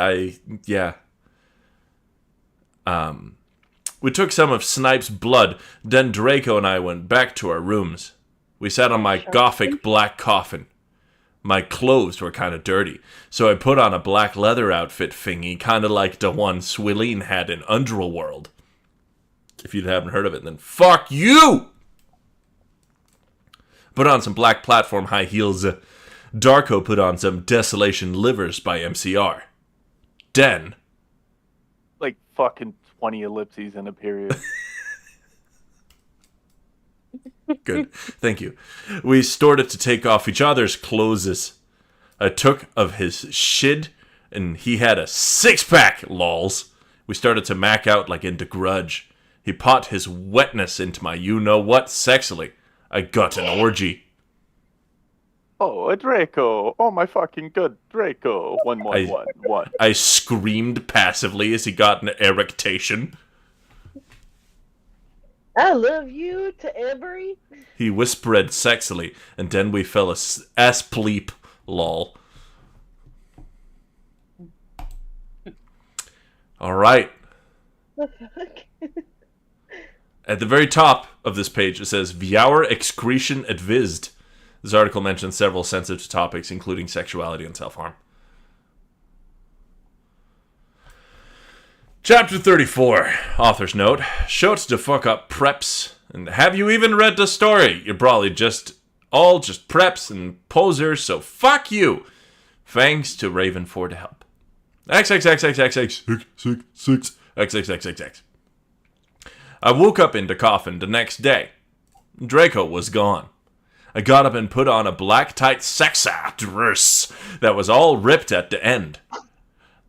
we took some of Snipe's blood, then Draco and I went back to our rooms. We sat on my gothic black coffin. My clothes were kind of dirty, so I put on a black leather outfit thingy, kind of like the one Swilleen had in Underworld. If you haven't heard of it, then fuck you! Put on some black platform high heels. Darko put on some Desolation Livers by MCR. Den. Like fucking 20 ellipses in a period. Good. Thank you. We started to take off each other's clothes. I took of his shid, and he had a 6-pack, lols. We started to mac out like in The Grudge. He pot his wetness into my you-know-what sexily. I got an orgy. Oh, a Draco. Oh, my fucking good Draco. 111. I screamed passively as he got an erection. I love you to every... He whispered sexily, and then we fell asleep, lol. Alright. What the fuck? At the very top of this page, it says, Viaur excretion advised. This article mentions several sensitive topics, including sexuality and self-harm. Chapter 34, author's note. Shows to fuck up preps. And have you even read the story? You're probably just preps and posers, so fuck you. Thanks to Raven for the help. XXXXXX. I woke up in the coffin the next day. Draco was gone. I got up and put on a black tight sexa dress that was all ripped at the end.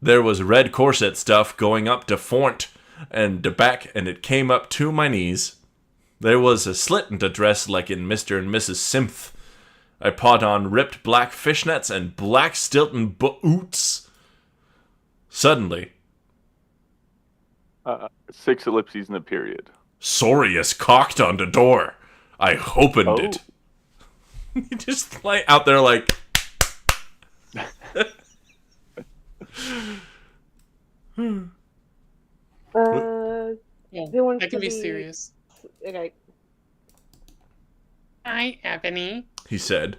There was red corset stuff going up the front and the back, and it came up to my knees. There was a slit in the dress like in Mr. and Mrs. Simph. I put on ripped black fishnets and black Stilton boots. Suddenly, 6 ellipses in the period. Sorius cocked on the door. I opened it. You just like out there like. Who wants I can to be serious. Okay. Hi, Ebony. He said.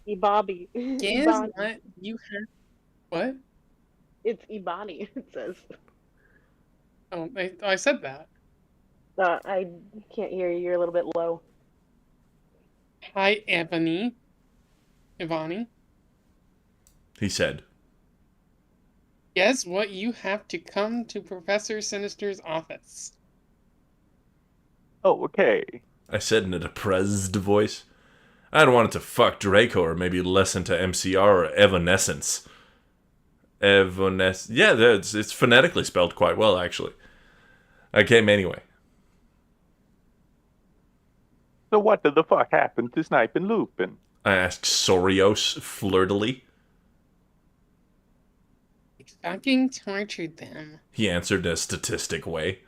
Ibani. Guess Ibani. what? You have what? It's Ibani. It says. Oh, I said that. I can't hear you. You're a little bit low. Hi, Ebony. Ivani. He said. Guess what? You have to come to Professor Sinister's office. Oh, okay. I said in a depressed voice. I don't want it to fuck Draco or maybe listen to MCR or Evanescence. Yeah, it's phonetically spelled quite well, actually. I came anyway. So what the fuck happened to Snipe and Lupin? I asked Sorios flirtily. Fucking tortured them. He answered in a statistic way.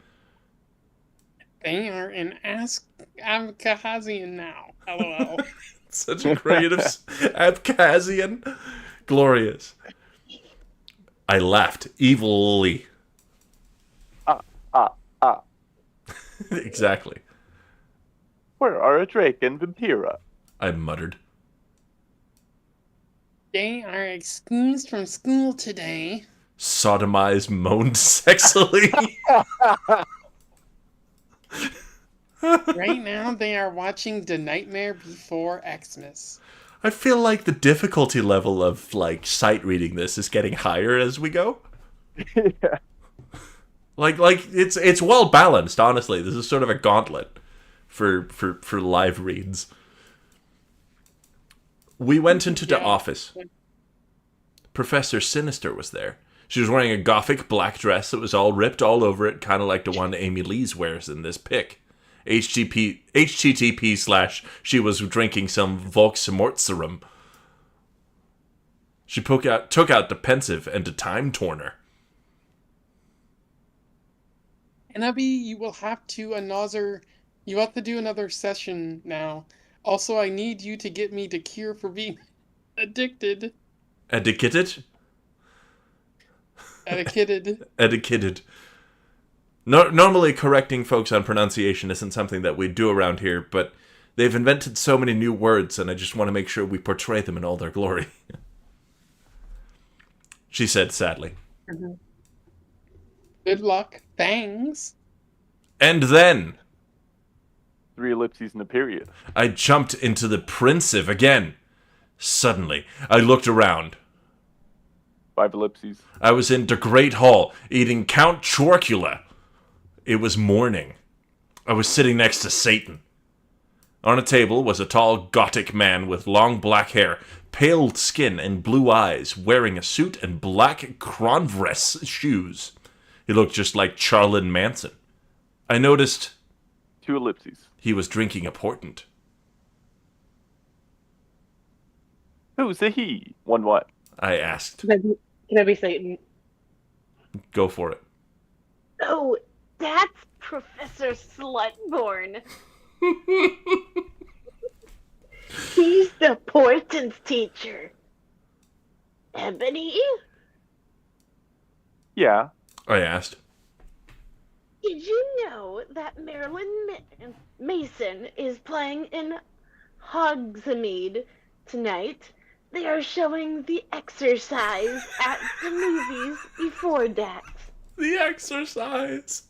They are in Abkhazian now. LOL. Such a creative Abkhazian. Glorious. I laughed evilly. Exactly. Where are Drake and Vampira? I muttered. They are excused from school today. Sodomized moaned sexily. Right now, they are watching The Nightmare Before Xmas. I feel like the difficulty level of like sight reading this is getting higher as we go. Yeah. Like it's well balanced, honestly. This is sort of a gauntlet for live reads. We went into the office. Professor Sinister was there. She was wearing a gothic black dress that was all ripped all over it, kind of like the one Amy Lee's wears in this pic. HTTP/ she was drinking some Volksamortserum. She took out the pensive and the time torner. And Abby, you will have to do another session now. Also, I need you to get me the cure for being addicted. Addicted? Addicted. Normally correcting folks on pronunciation isn't something that we do around here, but they've invented so many new words, and I just want to make sure we portray them in all their glory. She said sadly. Mm-hmm. Good luck. Thanks. And then 3 ellipses in a period. I jumped into the Pensive again. Suddenly, I looked around. 5 ellipses. I was in the Great Hall, eating Count Chorkula. It was morning. I was sitting next to Satan. On a table was a tall, gothic man with long black hair, pale skin, and blue eyes, wearing a suit and black Converse shoes. He looked just like Charlton Manson. I noticed 2 ellipses. He was drinking a portent. Who's a he? 1 what? I asked. Can I be Satan? Go for it. Oh, that's Professor Slutborn. He's the portents teacher. Ebony? Yeah. I asked. Did you know that Marilyn Mason is playing in Hogsmeade tonight? They are showing The Exercise at the movies before that. The Exercise.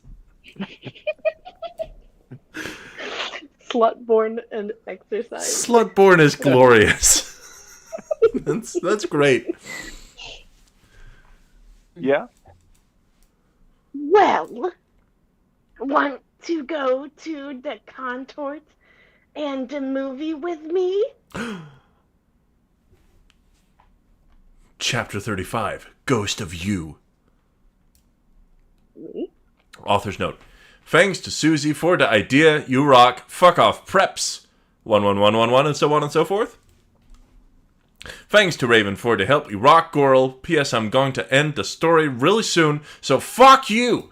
Slutborn and Exercise. Slutborn is glorious. that's great. Yeah? Well, want to go to the contort and a movie with me? Chapter 35, Ghost of You. Author's note. Thanks to Susie for the idea. You rock. Fuck off preps. 11111 and so on and so forth. Thanks to Raven for the help. You rock, girl. P.S. I'm going to end the story really soon, so fuck you.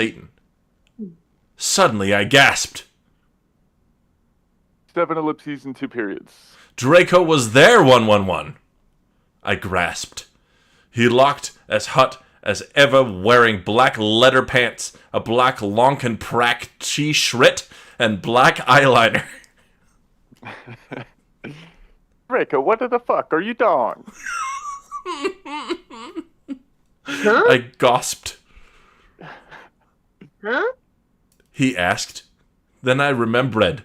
Satan. Suddenly, I gasped. 7 ellipses and 2 periods. Draco was there, 111. I grasped. He looked as hot as ever, wearing black leather pants, a black Lonken Prack t-shirt, and black eyeliner. Draco, what the fuck are you doing? Huh? I gasped. Huh? He asked. Then I remembered.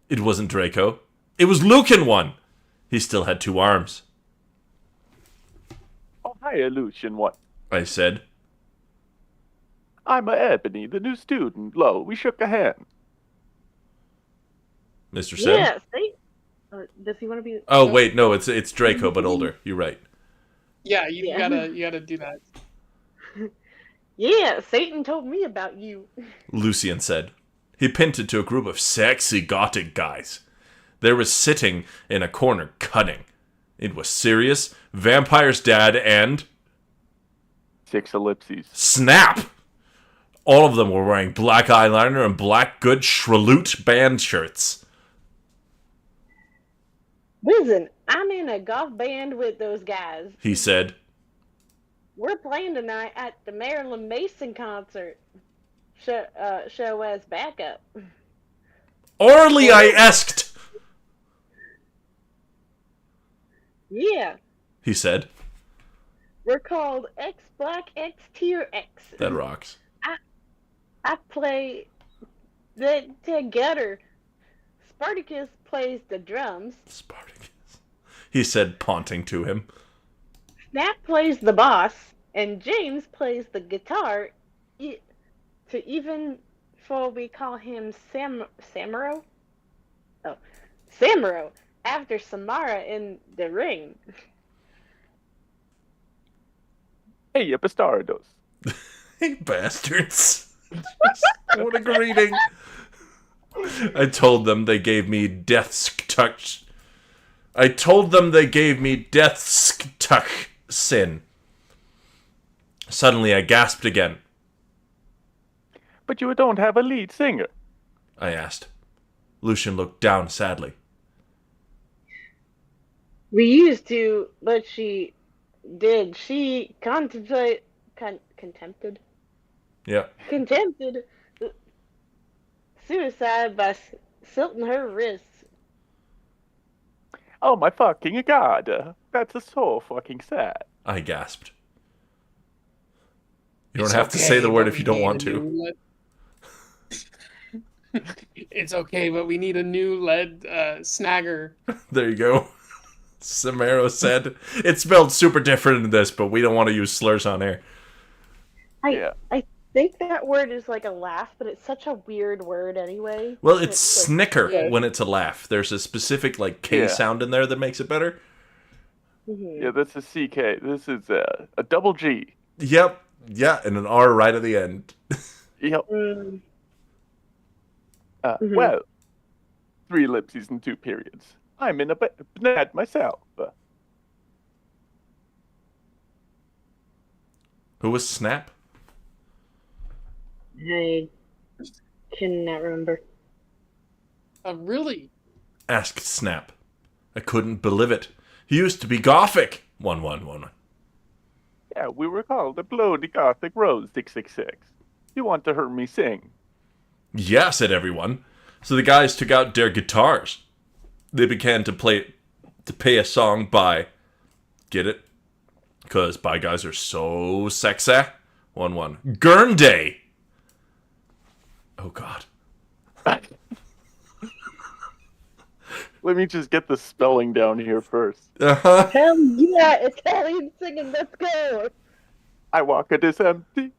It wasn't Draco. It was Lucan one. He still had 2 arms. Oh, hi, Lucian one. I said. I'm Ebony, the new student. Lo, we shook a hand. Mr. Sim? Yeah, see? Does he want to be... Oh, wait, no, it's Draco, but older. You're right. Yeah, you gotta do that. Yeah, Satan told me about you. Lucian said. He pointed to a group of sexy gothic guys. They were sitting in a corner cutting. It was Sirius, Vampire's dad, and... 6 ellipses. Snap! All of them were wearing black eyeliner and black good Shreloot band shirts. Listen, I'm in a golf band with those guys. He said. We're playing tonight at the Marilyn Mason concert. Show as backup. Orly, I asked! Yeah, He said. we're called X Black X Tier X. That rocks. I play the guitar. Spartacus plays the drums. He said, taunting to him. Snap plays the bass, and James plays the guitar. To even for we call him Samuro. Oh, Samuro after Samara in the ring. Hey, you bastardos. Hey, bastards. What a greeting. I told them they gave me death's touch. I told them they gave me death's touch sin. Suddenly I gasped again. But you don't have a lead singer. I asked. Lucian looked down sadly. We used to, but she did. She contempted Yeah. suicide by slitting her wrists. Oh my fucking god. That's so fucking sad. I gasped. You don't have to say the word if you don't want to. It's okay, but we need a new lead snagger. There you go. Samaro said. It's spelled super different in this, but we don't want to use slurs on air. I think that word is like a laugh, but it's such a weird word anyway. Well, it's snicker yeah. when it's a laugh. There's a specific like K sound in there that makes it better. Yeah, this is CK. This is a double G. Yep. Yeah, and an R right at the end. Yep. Well, 3 ellipses and 2 periods. I'm in a bad myself. Who was Snap? I cannot remember. Really? Asked Snap. I couldn't believe it. He used to be Gothic. 111. Yeah, we were called the Bloody Gothic Rose 666. You want to hear me sing? Yeah, said everyone. So the guys took out their guitars. They began to pay a song by, get it? Because by guys are so sexy. 1-1. Gurn Day. Oh God. Let me just get the spelling down here first. Uh-huh. Hell yeah, Italian singing, let's go! I walk in this empty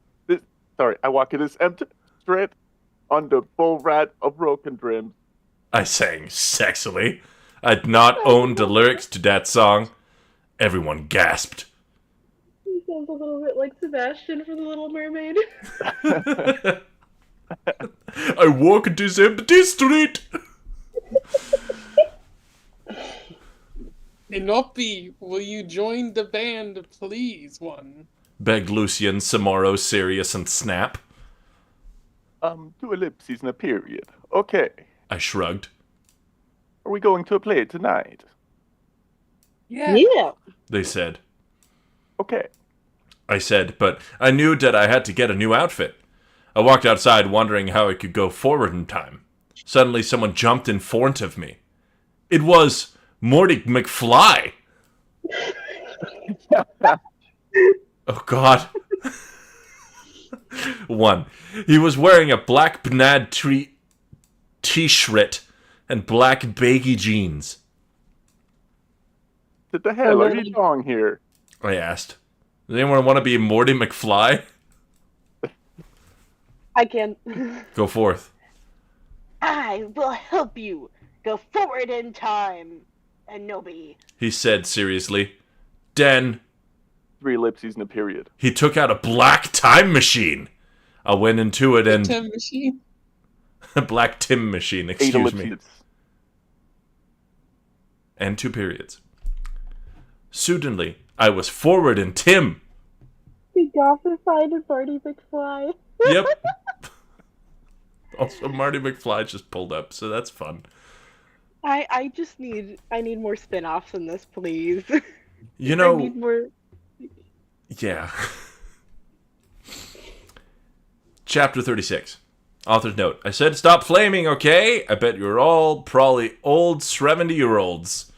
street under full rat of broken dreams. I sang sexily. I'd not owned the lyrics to that song. Everyone gasped. He sounds a little bit like Sebastian from The Little Mermaid. I walk this empty street. Inopi, will you join the band, please, one? Begged Lucian, Samaro, Sirius, and Snap. 2 ellipses and a period. Okay. I shrugged. Are we going to a play tonight? Yeah. They said. Okay. I said, but I knew that I had to get a new outfit. I walked outside wondering how I could go forward in time. Suddenly someone jumped in front of me. It was Morty McFly. Oh, God. 1. He was wearing a black Bnad t-shirt and black baggy jeans. What the hell are you doing here? I asked. Does anyone want to be Morty McFly? I can. Go forth. I will help you go forward in time, Anobi. He said seriously. Then 3 ellipses and a period. he took out a black time machine. I went into it and... Time machine? A black Tim machine, 8 excuse ellipses. me. And 2 periods. Suddenly, I was forward in Tim. He gossified Marty McFly. Yep. Also, Marty McFly just pulled up, so that's fun. I need more spin-offs in this, please. You know... I need more... Yeah. Chapter 36. Author's note. I said stop flaming, okay? I bet you're all probably old 70-year-olds.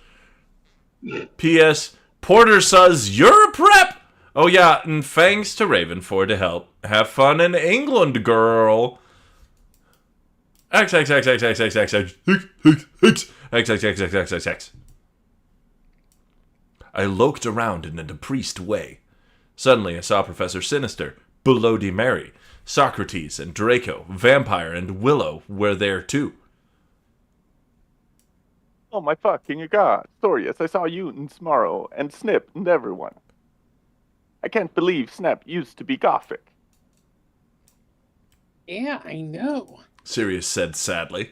P.S. Porter says you're a prep! Oh yeah, and thanks to Raven for the help. Have fun in England, girl. XXXXXXXX. I loked around in a depressed way. Suddenly I saw Professor Sinister, Bloody Mary, Socrates and Draco, Vampire and Willow were there too. Oh my fucking god. Sorius, I saw you and Smaro and Snip and everyone. I can't believe Snap used to be Gothic. Yeah, I know. Sirius said sadly.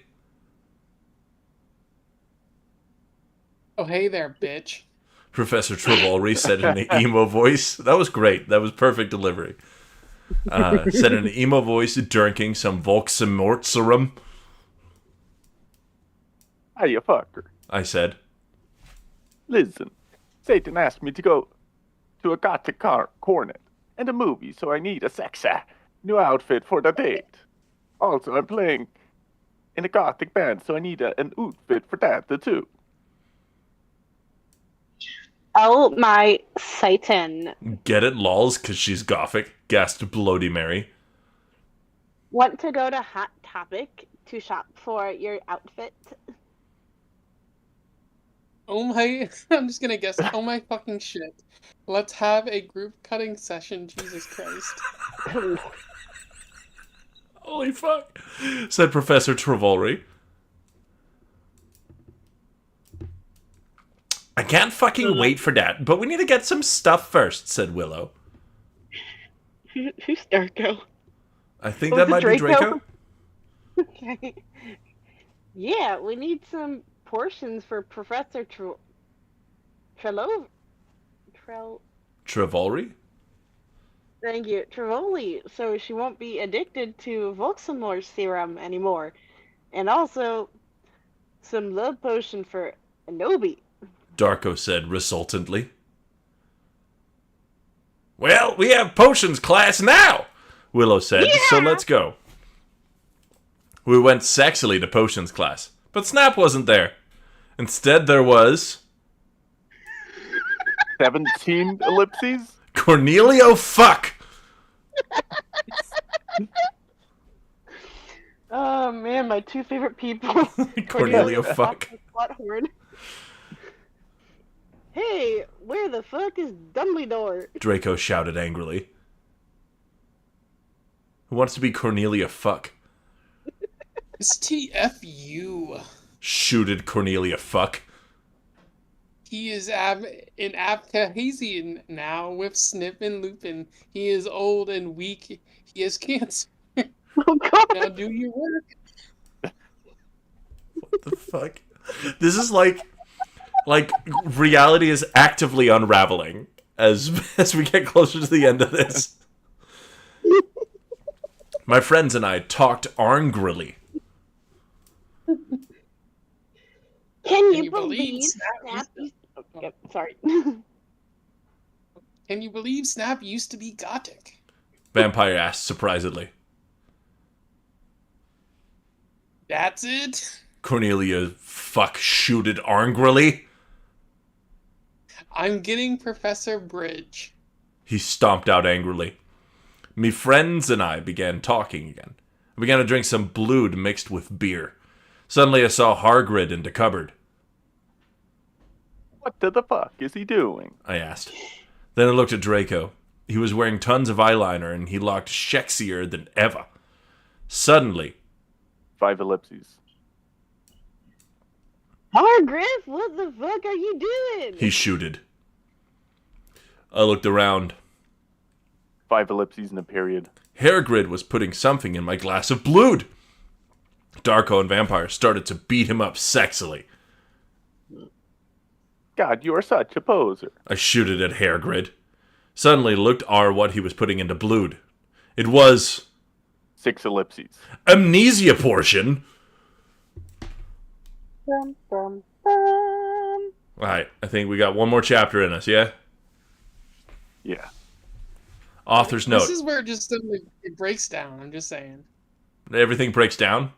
Oh, hey there, bitch. Professor Travolry said in an emo voice. That was great. That was perfect delivery. Said in an emo voice, drinking some Volksamortserum. Hey, you fucker. I said. Listen, Satan asked me to go to a Gothic cornet and a movie, so I need a sexy new outfit for the date. Also, I'm playing in a Gothic band, so I need an outfit for that too. Oh my Satan. Get it, lols, because she's Gothic, gasped Bloody Mary. Want to go to Hot Topic to shop for your outfit? Oh my... I'm just gonna guess. Oh my fucking shit. Let's have a group cutting session, Jesus Christ. Holy fuck, said Professor Travolry. I can't fucking wait for that, but we need to get some stuff first, said Willow. Who's Darko? I think that might be Draco. Okay. Yeah, we need some portions for Professor Travolry? Thank you, Travoli, so she won't be addicted to Volksamor serum anymore. And also, some love potion for Anobi. Darko said resultantly. Well, we have potions class now, Willow said, so let's go. We went sexily to potions class, but Snap wasn't there. Instead, there was... 17 ellipses? Cornelio Fuck! Oh man, my 2 favorite people. Cornelio Fuck. Butthorn. Hey, where the fuck is Dumbledore? Draco shouted angrily. Who wants to be Cornelia Fuck? STFU. Shooted Cornelia Fuck. He is in Abkhazian now with Snip and Lupin. He is old and weak. He has cancer. Oh God! Now do your work. What the fuck? This is like reality is actively unraveling as we get closer to the end of this. My friends and I talked angrily. Can you believe Snap? Yep, sorry. Can you believe Snap used to be Gothic? Vampire asked surprisedly. That's it? Cornelia shooted angrily. I'm getting Professor Bridge. He stomped out angrily. Me friends and I began talking again. I began to drink some blood mixed with beer. Suddenly I saw Hargrid in the cupboard. What the fuck is he doing? I asked. Then I looked at Draco. He was wearing tons of eyeliner and he looked sexier than ever. Suddenly... 5 ellipses. Hargriff, what the fuck are you doing? He shooted. I looked around. 5 ellipses in a period. Hargrid was putting something in my glass of blood. Darko and Vampire started to beat him up sexily. God, you are such a poser. I shooted at Hargrid. Suddenly looked what he was putting into blood. It was... 6 ellipses. Amnesia portion? Bum, bum, bum. Alright, I think we got one more chapter in us, yeah? Yeah. Author's note. This is where it just it breaks down, I'm just saying. Everything breaks down?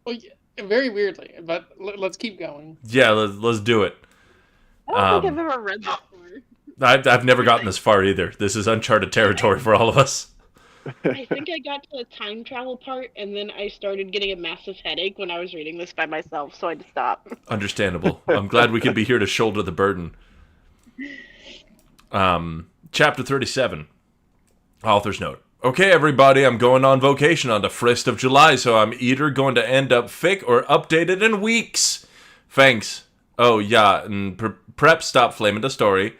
Well, yeah, very weirdly, but let's keep going. Yeah, let's do it. I don't think I've ever read that before. I've never gotten this far either. This is uncharted territory for all of us. I think I got to the time travel part, and then I started getting a massive headache when I was reading this by myself, so I had to stop. Understandable. I'm glad we could be here to shoulder the burden. Chapter 37. Author's note. Okay, everybody, I'm going on vacation on the 1st of July, so I'm either going to end up thick or updated in weeks. Thanks. Oh, yeah, and prep stop flaming the story.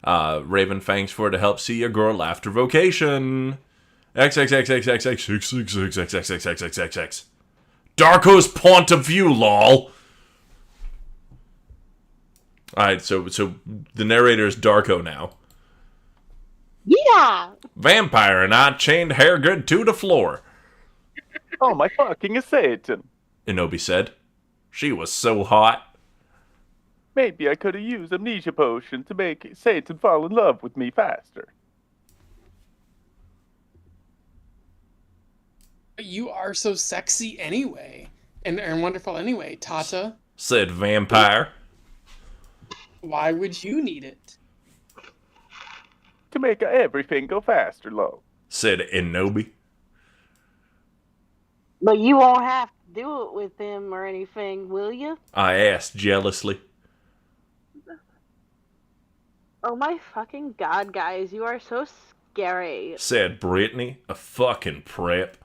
Raven, thanks for the help see your girl after vacation. XXXXXXXXXXXXXXXXX. Darko's point of view, lol. Alright, so the narrator is Darko now. Yeah! Vampire and I chained Hargrid to the floor. Oh my fucking Satan. Inobi said. She was so hot. Maybe I could have used amnesia potion to make Satan fall in love with me faster. You are so sexy anyway. And wonderful anyway, Tata. Said Vampire. Why would you need it? To make everything go faster, lo. Said Inobi. But you won't have to do it with him or anything, will you? I asked jealously. Oh my fucking god, guys, you are so scary. Said Brittany, a fucking prep.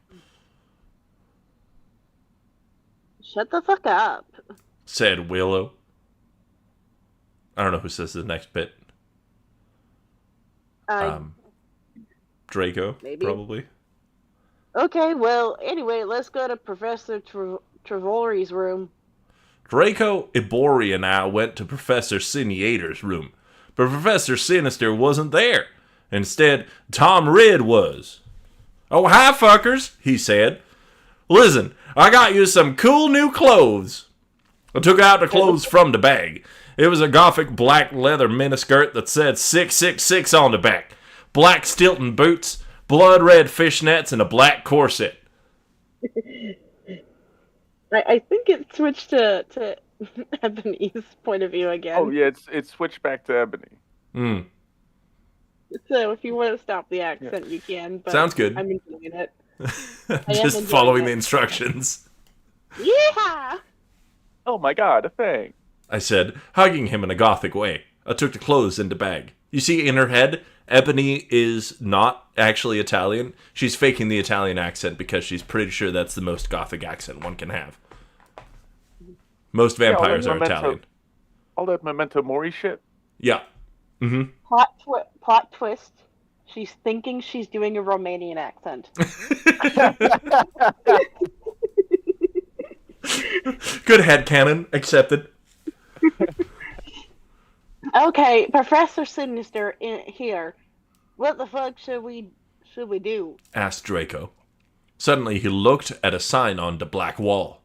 Shut the fuck up. Said Willow. I don't know who says the next bit. Draco, maybe. Probably. Okay, well, anyway, let's go to Professor Trevori's room. Draco, Ibori, and I went to Professor Siniator's room, but Professor Sinister wasn't there. Instead, Tom Ridd was. Oh, hi, fuckers, he said. Listen, I got you some cool new clothes. I took out the clothes from the bag. It was a gothic black leather miniskirt that said 666 on the back. Black Stilton boots, blood red fishnets, and a black corset. I think it switched to Ebony's point of view again. Oh yeah, it's switched back to Ebony. Hmm. So if you want to stop the accent, you can. But sounds good. I'm enjoying it. Just following the instructions. Yeah! Oh my god, a thing. I said, hugging him in a gothic way. I took the clothes in the bag. You see, in her head, Ebony is not actually Italian. She's faking the Italian accent because she's pretty sure that's the most gothic accent one can have. Most vampires are Italian. All that Memento Mori shit? Yeah. Mm-hmm. Plot twist. She's thinking she's doing a Romanian accent. Good headcanon. Accepted. Okay, Professor Sinister here. What the fuck should we do? Asked Draco. Suddenly he looked at a sign on the black wall.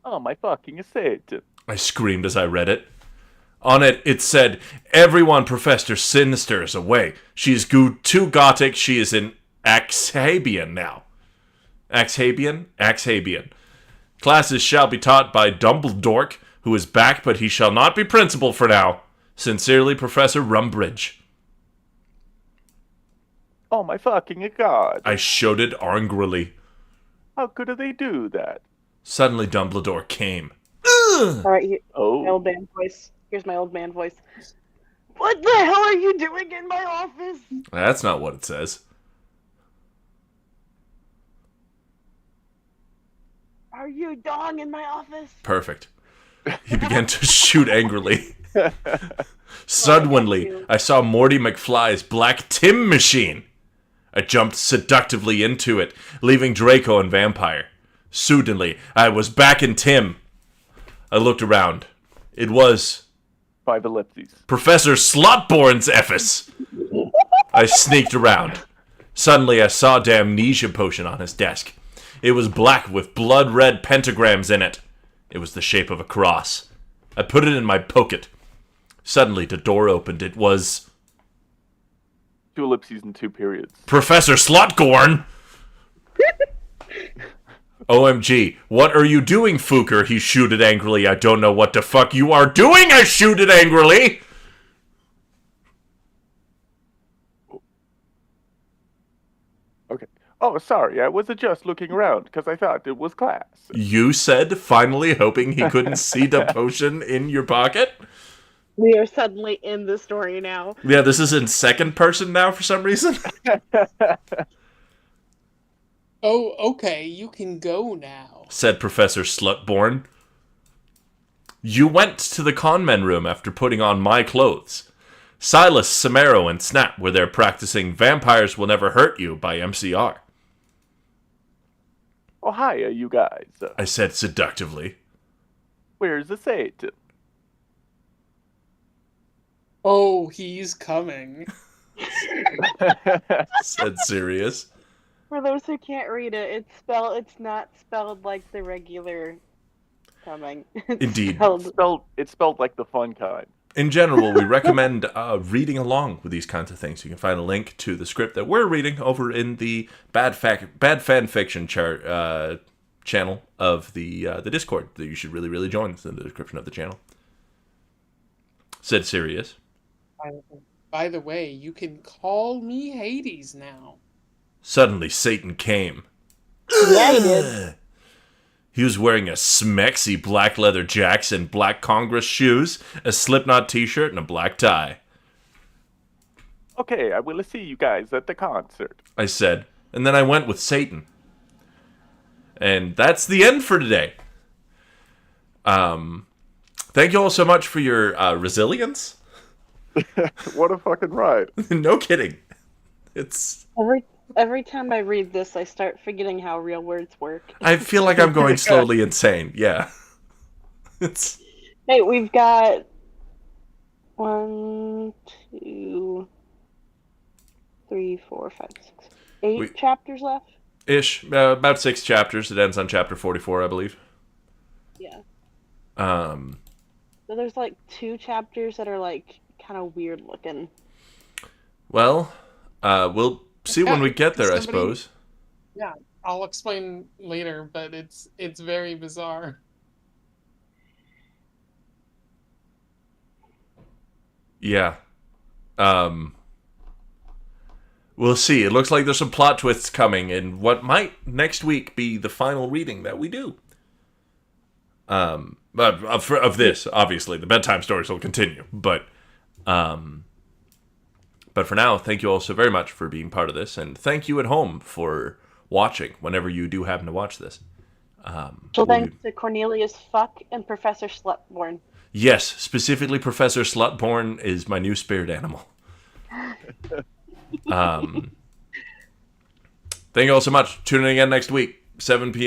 Oh, my fucking Satan. I screamed as I read it. On it, it said, "Everyone Professor Sinister is away. She is too gothic. She is in Axhabian now." Axhabian? Axhabian. Classes shall be taught by Dumbledore, who is back, but he shall not be principal for now. Sincerely, Professor Rumbridge. Oh my fucking god. I shouted angrily. How could they do that? Suddenly, Dumbledore came. Alright, my old man voice. Here's my old man voice. What the hell are you doing in my office? That's not what it says. Are you dong in my office? Perfect. He began to shoot angrily. Suddenly, I saw Morty McFly's black Tim machine. I jumped seductively into it, leaving Draco and Vampire. Suddenly, I was back in Tim. I looked around. It was... 5 ellipses. Professor Slotborn's Ephes. I sneaked around. Suddenly, I saw a Damnesia potion on his desk. It was black with blood-red pentagrams in it. It was the shape of a cross. I put it in my pocket. Suddenly, the door opened. It was... 2 ellipses and 2 periods. Professor Slotgorn! OMG, what are you doing, Fooker? He shooted angrily. I don't know what the fuck you are doing, I shooted angrily! Okay. Oh, sorry, I was just looking around, because I thought it was class. You said, finally hoping he couldn't see the potion in your pocket? We are suddenly in the story now. Yeah, this is in second person now for some reason. Oh, okay, you can go now, said Professor Slutborn. You went to the conmen room after putting on my clothes. Silas, Samaro, and Snap were there practicing Vampires Will Never Hurt You by MCR. Oh, hiya, you guys. I said seductively. Where's the Satan? Oh, he's coming. Said Sirius. For those who can't read it, it's not spelled like the regular coming. Indeed. It's spelled like the fun kind. In general, we recommend reading along with these kinds of things. You can find a link to the script that we're reading over in the Bad Fan Fiction channel of the Discord that you should really join. It's in the description of the channel. Said Sirius. By the way, you can call me Hades now. Suddenly, Satan came. Yeah, he did. He was wearing a smexy black leather jacks and black Congress shoes, a Slipknot t-shirt, and a black tie. Okay, I will see you guys at the concert, I said, and then I went with Satan. And that's the end for today. Thank you all so much for your resilience. What a fucking ride. No kidding. It's... Every time I read this, I start forgetting how real words work. I feel like I'm going slowly insane. Yeah. It's... Hey, we've got 1, 2, 3, 4, 5, 6, 8 chapters left? Ish. About 6 chapters. It ends on chapter 44, I believe. Yeah. So there's like 2 chapters that are like kind of weird looking. Well, we'll see when we get there, I suppose. Yeah, I'll explain later, but it's very bizarre. Yeah. We'll see. It looks like there's some plot twists coming in what might next week be the final reading that we do. But of this, obviously, the bedtime stories will continue. But for now, thank you all so very much for being part of this, and thank you at home for watching whenever you do happen to watch this. So thanks to Cornelius Fuck and Professor Slutborn. Yes, specifically Professor Slutborn is my new spirit animal. Thank you all so much. Tune in again next week, 7 p.m.